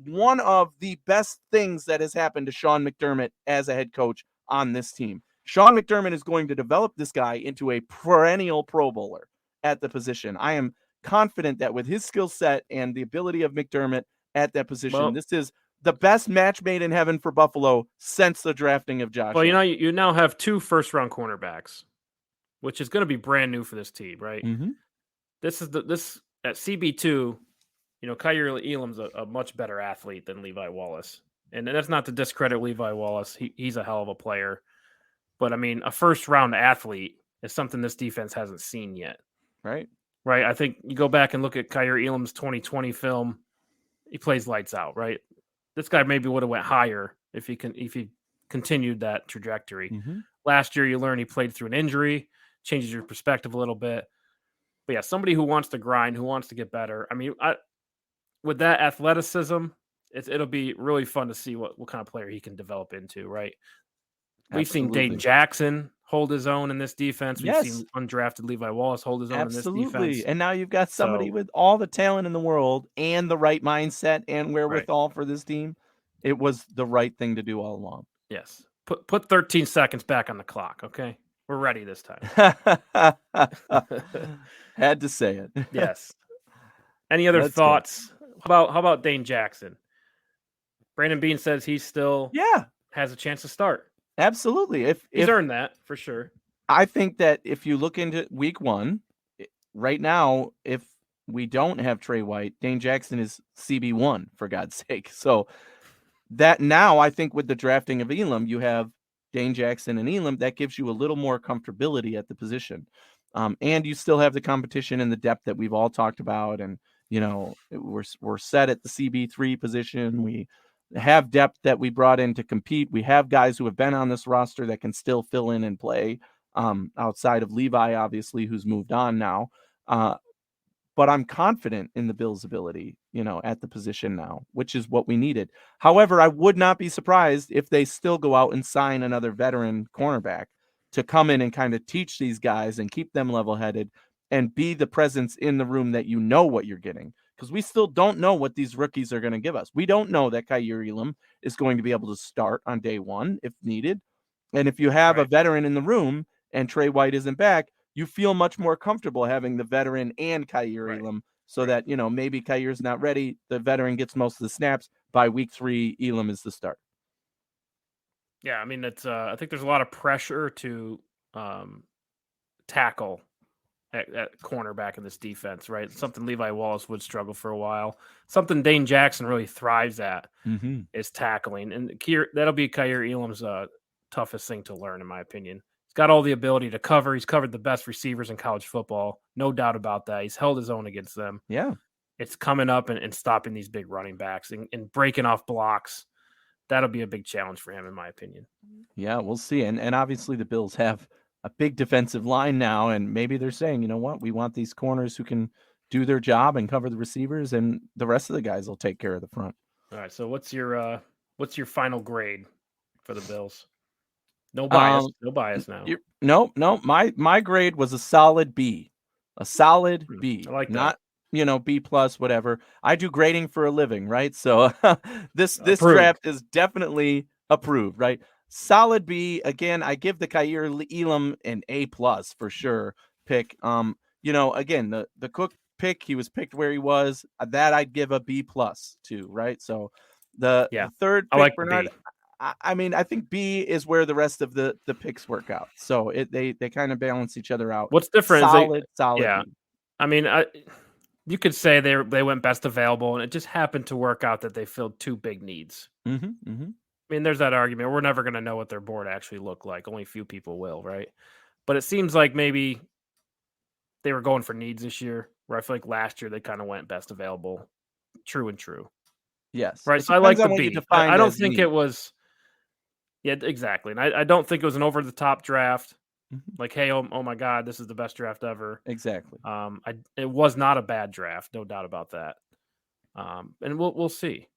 one of the best things that has happened to Sean McDermott as a head coach on this team. Sean McDermott is going to develop this guy into a perennial Pro Bowler at the position. I am confident that with his skill set and the ability of McDermott at that position, this is the best match made in heaven for Buffalo since the drafting of Josh. Well, you now have 2 first-round cornerbacks, which is going to be brand new for this team, right? Mm-hmm. This at CB2. Kaiir Elam's a much better athlete than Levi Wallace. And that's not to discredit Levi Wallace. He's a hell of a player. But, I mean, a first-round athlete is something this defense hasn't seen yet. Right. I think you go back and look at Kaiir Elam's 2020 film. He plays lights out, right? This guy maybe would have went higher if he continued that trajectory. Mm-hmm. Last year, you learn he played through an injury, changes your perspective a little bit. But, yeah, somebody who wants to grind, who wants to get better. I mean, with that athleticism, it'll be really fun to see what kind of player he can develop into, right? We've seen Dayton Jackson hold his own in this defense. We've seen undrafted Levi Wallace hold his own in this defense. And now you've got somebody with all the talent in the world and the right mindset and wherewithal for this team. It was the right thing to do all along. Yes. Put 13 seconds back on the clock, okay? We're ready this time. Had to say it. Yes. Any other thoughts? How about Dane Jackson? Brandon Beane says he still has a chance to start. Absolutely. If He's earned that for sure. I think that if you look into week 1, right now, if we don't have Trey White, Dane Jackson is CB1 for God's sake. So that now I think with the drafting of Elam, you have Dane Jackson and Elam. That gives you a little more comfortability at the position. And you still have the competition and the depth that we've all talked about. And, we're set at the CB3 position. We have depth that we brought in to compete. We have guys who have been on this roster that can still fill in and play, outside of Levi, obviously, who's moved on now. But I'm confident in the Bills' ability, at the position now, which is what we needed. However, I would not be surprised if they still go out and sign another veteran cornerback to come in and kind of teach these guys and keep them level-headed and be the presence in the room that you know what you're getting. Because we still don't know what these rookies are going to give us. We don't know that Kair Elam is going to be able to start on day 1 if needed. And if you have a veteran in the room and Trey White isn't back, you feel much more comfortable having the veteran and Kair Elam so that, maybe Kair's not ready. The veteran gets most of the snaps. By week 3, Elam is the start. Yeah, I mean, it's I think there's a lot of pressure to tackle at cornerback in this defense, right? Something Levi Wallace would struggle for a while. Something Dane Jackson really thrives at is tackling. And that'll be Kair Elam's toughest thing to learn, in my opinion. He's got all the ability to cover. He's covered the best receivers in college football. No doubt about that. He's held his own against them. Yeah. It's coming up and stopping these big running backs and breaking off blocks. That'll be a big challenge for him, in my opinion. Yeah, we'll see. And obviously the Bills have a big defensive line now, and maybe they're saying, you know what, we want these corners who can do their job and cover the receivers, and the rest of the guys will take care of the front. All right. So what's your final grade for the Bills? No bias. No bias now. No. My grade was a solid B. A solid B. I like that. Not, B plus, whatever. I do grading for a living, right? So this draft is definitely approved, right? Solid B. Again, I give the Kair Elam an A plus for sure pick. Again, the Cook pick, he was picked where he was. That I'd give a B plus to, right? So the third pick, I like Bernard. B. I mean, I think B is where the rest of the picks work out. So they kind of balance each other out. What's different solid yeah. B. I mean, you could say they went best available, and it just happened to work out that they filled 2 big needs. I mean, there's that argument. We're never going to know what their board actually looked like. Only a few people will, right? But it seems like maybe they were going for needs this year, where I feel like last year they kind of went best available. True. Yes. Right. So I like the B. I don't think it was. Yeah, exactly. And I don't think it was an over-the-top draft. Like, hey, oh my God, this is the best draft ever. Exactly. It was not a bad draft, no doubt about that. And we'll see.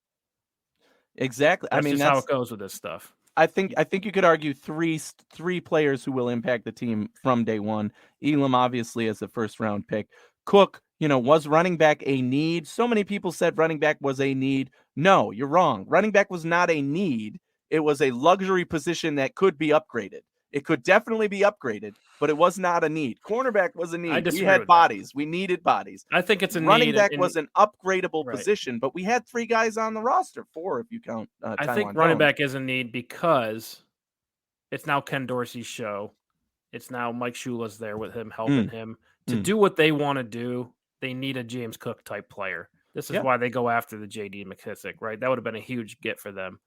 Exactly. That's just how it goes with this stuff. I think you could argue three players who will impact the team from day 1. Elam, obviously, as the first round pick. Cook, was running back a need? So many people said running back was a need. No, you're wrong. Running back was not a need. It was a luxury position that could be upgraded. It could definitely be upgraded, but it was not a need. Cornerback was a need. We had bodies. We needed bodies. I think it's a running need. Running back was an upgradable position, but we had 3 guys on the roster, 4 if you count. I think running back is a need because it's now Ken Dorsey's show. It's now Mike Shula's there with him, helping him to do what they want to do. They need a James Cook type player. This is why they go after the J.D. McKissick, right? That would have been a huge get for them.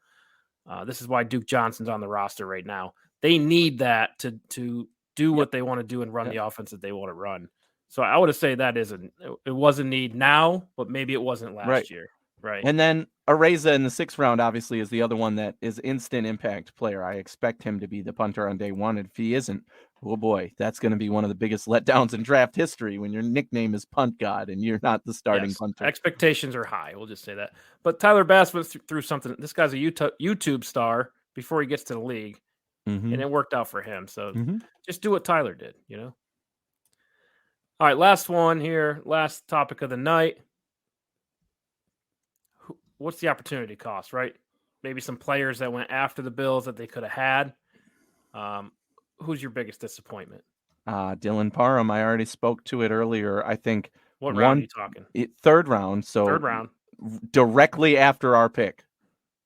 This is why Duke Johnson's on the roster right now. They need that to do what they want to do and run the offense that they want to run. So I would say that it was a need now, but maybe it wasn't last year. Right. And then Areza in the 6th round, obviously, is the other one that is instant impact player. I expect him to be the punter on day 1. And if he isn't, oh boy, that's going to be one of the biggest letdowns in draft history when your nickname is Punt God and you're not the starting punter. Expectations are high. We'll just say that. But Tyler Bass went through something. This guy's a YouTube star before he gets to the league. And it worked out for him. So just do what Tyler did, All right, last one here. Last topic of the night. What's the opportunity cost, right? maybe some players that went after the Bills that they could have had. Who's your biggest disappointment? Dylan Parham. I already spoke to it earlier. I think What round are you talking? Third round. So third round, directly after our pick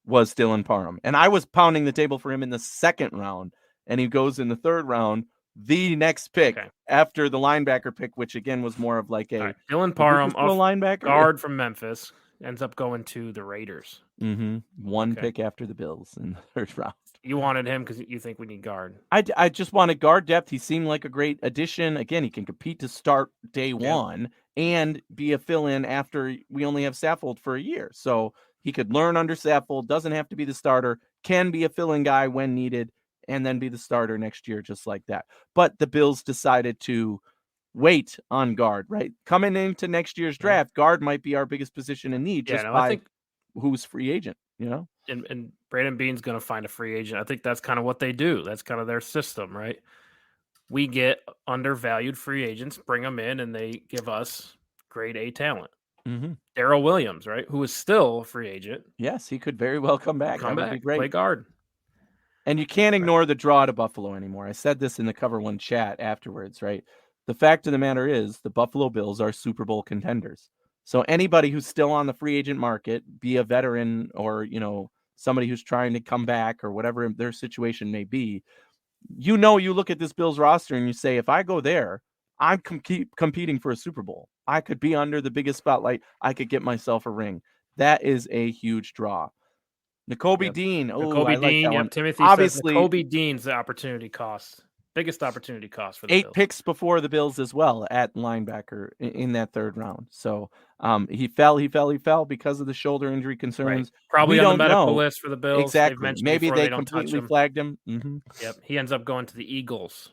was Dylan Parham, and I was pounding the table for him in the second round, and he goes in the third round. The next pick after the linebacker pick, which again was more of like a Dylan Parham, linebacker guard from Memphis, ends up going to the Raiders. One pick after the Bills in the third round. You wanted him because you think we need guard. I just wanted guard depth. He seemed like a great addition. Again, he can compete to start day one and be a fill-in after we only have Saffold for a year. So he could learn under Saffold, doesn't have to be the starter, can be a fill-in guy when needed, and then be the starter next year just like that. But the Bills decided to wait on guard, right? Coming into next year's draft, guard might be our biggest position in need I think who's free agent, you know? And Brandon Beane's going to find a free agent. I think that's kind of what they do. That's kind of their system, right? We get undervalued free agents, bring them in, and they give us grade A talent. Darrell Williams, right, who is still a free agent. Yes, he could very well come back. That would be great. Play guard. And you can't ignore the draw to Buffalo anymore. I said this in the Cover One chat afterwards, right? The fact of the matter is the Buffalo Bills are Super Bowl contenders. So anybody who's still on the free agent market, be a veteran or, somebody who's trying to come back or whatever their situation may be, you look at this Bills roster and you say, if I go there, I'm competing for a Super Bowl. I could be under the biggest spotlight. I could get myself a ring. That is a huge draw. Nakobe Dean. Nakobe Dean. Timothy obviously, says Nakobe Dean's the opportunity cost. Biggest opportunity cost for the 8 Bills. picks before the Bills as well at linebacker in that third round. So he fell because of the shoulder injury concerns. Right. Probably on the medical list for the Bills. Exactly. Maybe they completely flagged him. Yep. He ends up going to the Eagles.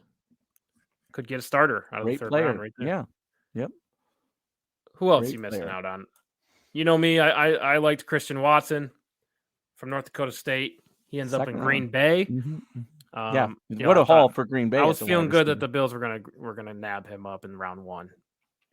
Could get a starter out of the third round right there. Yeah. Yep. Who else are you missing out on? You know me, I liked Christian Watson from North Dakota State. He ends up in Green Bay. What a haul for Green Bay. I was feeling good that the Bills were gonna nab him up in round one.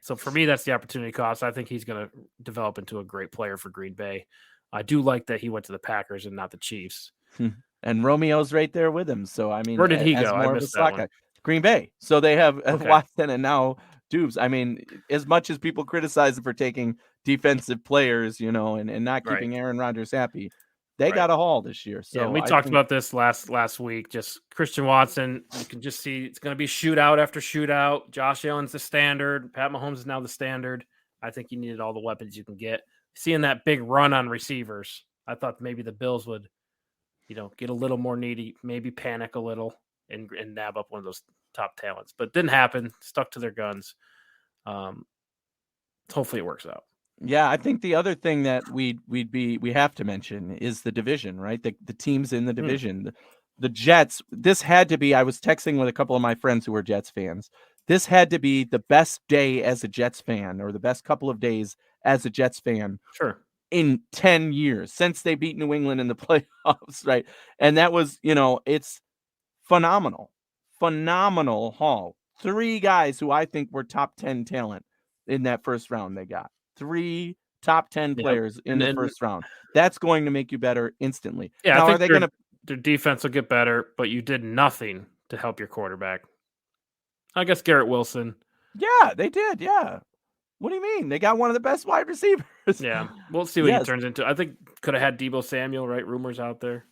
So for me, that's the opportunity cost. I think he's gonna develop into a great player for Green Bay. I do like that he went to the Packers and not the Chiefs. And Romeo's right there with him. So I mean, where did he go? I missed that one. Green Bay. So they have Watson and now Dubes. I mean, as much as people criticize him for taking defensive players, and not keeping Aaron Rodgers happy, they got a haul this year. So we talked about this last week. Just Christian Watson, you can just see it's going to be shootout after shootout. Josh Allen's the standard. Pat Mahomes is now the standard. I think you needed all the weapons you can get. Seeing that big run on receivers, I thought maybe the Bills would, get a little more needy, maybe panic a little and nab up one of those top talents. But it didn't happen. Stuck to their guns. Hopefully it works out. Yeah, I think the other thing that we have to mention is the division, right? The teams in the division. The Jets, this had to be, I was texting with a couple of my friends who were Jets fans. This had to be the best day as a Jets fan, or the best couple of days as a Jets fan. Sure. In 10 years since they beat New England in the playoffs, right? And that was, it's phenomenal haul. 3 guys who I think were top 10 talent in that first round they got. 3 top 10 players in the first round. That's going to make you better instantly. Yeah, now, I think their defense will get better, but you did nothing to help your quarterback. I guess Garrett Wilson. Yeah, they did. Yeah. What do you mean? They got one of the best wide receivers. Yeah, we'll see what he turns into. I think could have had Deebo Samuel, right? Rumors out there.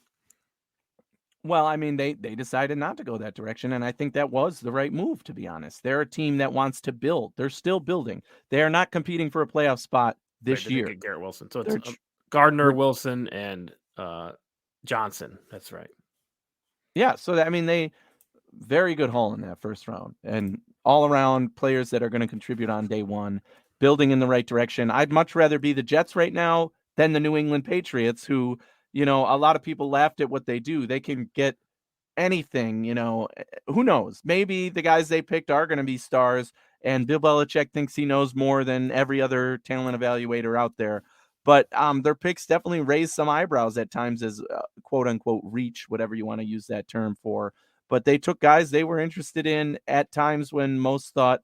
Well, I mean, they decided not to go that direction, and I think that was the right move, to be honest. They're a team that wants to build. They're still building. They are not competing for a playoff spot this year. Get Garrett Wilson. So it's Gardner, Wilson, and Johnson. That's right. Yeah, so they very good haul in that first round, and all around players that are going to contribute on day one, building in the right direction. I'd much rather be the Jets right now than the New England Patriots, who, a lot of people laughed at what they do. They can get anything, who knows? Maybe the guys they picked are going to be stars, and Bill Belichick thinks he knows more than every other talent evaluator out there. But their picks definitely raised some eyebrows at times as quote unquote reach, whatever you want to use that term for. But they took guys they were interested in at times when most thought,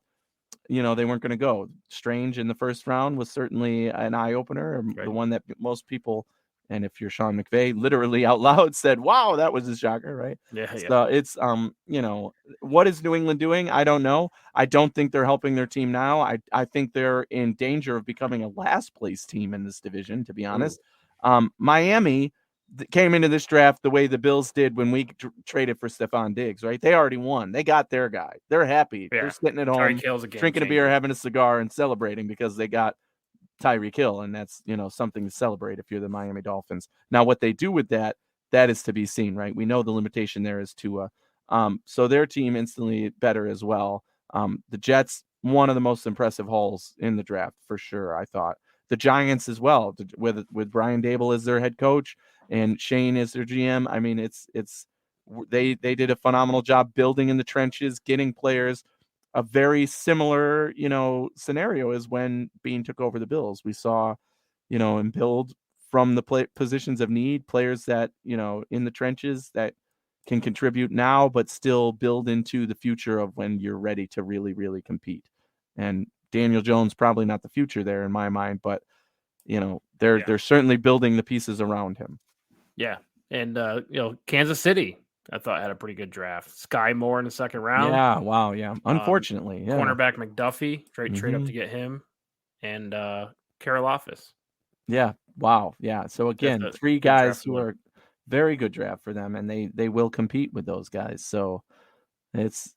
they weren't going to go. Strange in the first round was certainly an eye opener, the one that most people And if you're Sean McVay, literally out loud said, wow, that was a shocker, right? Yeah. So it's, what is New England doing? I don't know. I don't think they're helping their team now. I think they're in danger of becoming a last place team in this division, to be honest. Miami came into this draft the way the Bills did when we traded for Stephon Diggs, right? They already won. They got their guy. They're happy. Yeah. They're sitting at home, drinking a beer, having a cigar, and celebrating because they got Tyreek Hill, and that's something to celebrate if you're the Miami Dolphins. Now, what they do with that is to be seen, right? We know the limitation there is Tua. So their team instantly better as well. The Jets, one of the most impressive hauls in the draft for sure. I thought the Giants as well, with Brian Dable as their head coach and Shane as their GM. I mean, they did a phenomenal job building in the trenches, getting players. A very similar, scenario as when Beane took over the Bills. We saw, and build from the positions of need, players that, in the trenches that can contribute now, but still build into the future of when you're ready to really, really compete. And Daniel Jones, probably not the future there in my mind, but, they're certainly building the pieces around him. Yeah. And, Kansas City, I thought had a pretty good draft. Sky Moore in the second round. Yeah, wow, yeah. Unfortunately, yeah. Cornerback McDuffie, trade up to get him, and Karlaftis. Yeah, wow, yeah. So again, three guys who are very good draft for them, and they will compete with those guys. So it's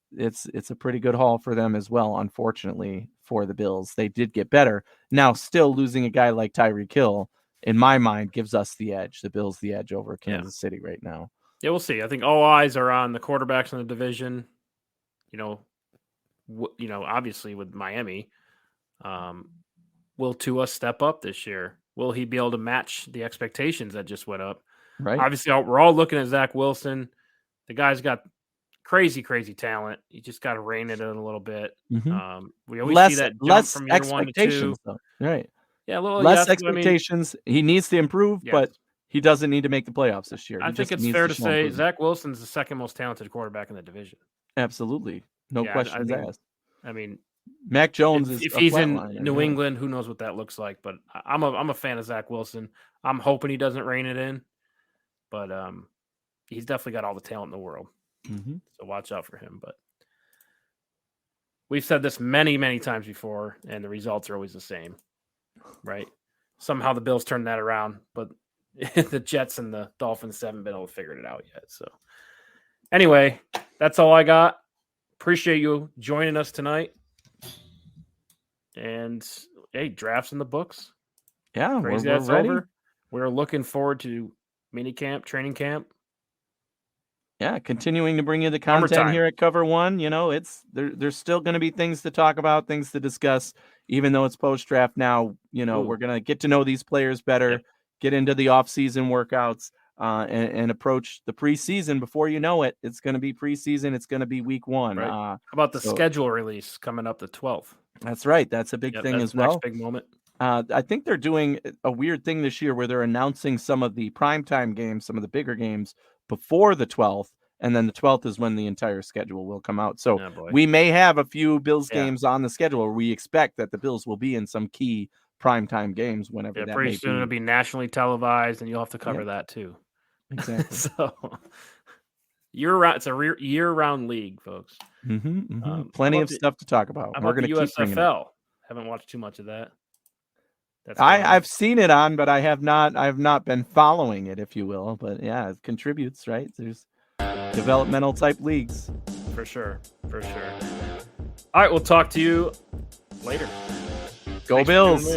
a pretty good haul for them as well. Unfortunately for the Bills, they did get better. Now, still losing a guy like Tyreek Hill, in my mind, gives us the edge. The Bills the edge over Kansas City right now. Yeah, we'll see. I think all eyes are on the quarterbacks in the division. Obviously with Miami, will Tua step up this year? Will he be able to match the expectations that just went up? Right. Obviously, we're all looking at Zach Wilson. The guy's got crazy, crazy talent. You just got to rein it in a little bit. We always see that jump from year 1 to 2. Though. Right. Yeah, less expectations. He needs to improve, but he doesn't need to make the playoffs this year. I think it's fair to say Zach Wilson's the second most talented quarterback in the division. Absolutely. No questions asked. I mean, Mac Jones if he's in New England, who knows what that looks like, but I'm a fan of Zach Wilson. I'm hoping he doesn't rein it in, but he's definitely got all the talent in the world. So watch out for him. But we've said this many, many times before, and the results are always the same, right? Somehow the Bills turned that around, but the Jets and the Dolphins haven't been able to figure it out yet. So anyway, that's all I got. Appreciate you joining us tonight. And hey, drafts in the books. Yeah, crazy we're that's ready. Over. We're looking forward to mini camp, training camp. Yeah, continuing to bring you the content here at Cover One. There's still going to be things to talk about, things to discuss, even though it's post draft now. We're going to get to know these players better, get into the off-season workouts, and approach the preseason. Before you know it, it's going to be preseason. It's going to be week 1. Right. How about the schedule release coming up the 12th? That's right. That's a big thing as well. Next big moment. I think they're doing a weird thing this year where they're announcing some of the primetime games, some of the bigger games before the 12th, and then the 12th is when the entire schedule will come out. So we may have a few Bills games on the schedule where we expect that the Bills will be in some key primetime games whenever that may be. Pretty soon it'll be nationally televised, and you'll have to cover that too. Exactly. So it's a year-round league, folks. Plenty of stuff to talk about. We're going to keep USFL. Haven't watched too much of that. I've seen it on, but I have not been following it, if you will. But yeah, it contributes, right? There's developmental type leagues. For sure. All right, we'll talk to you later. Go Bills.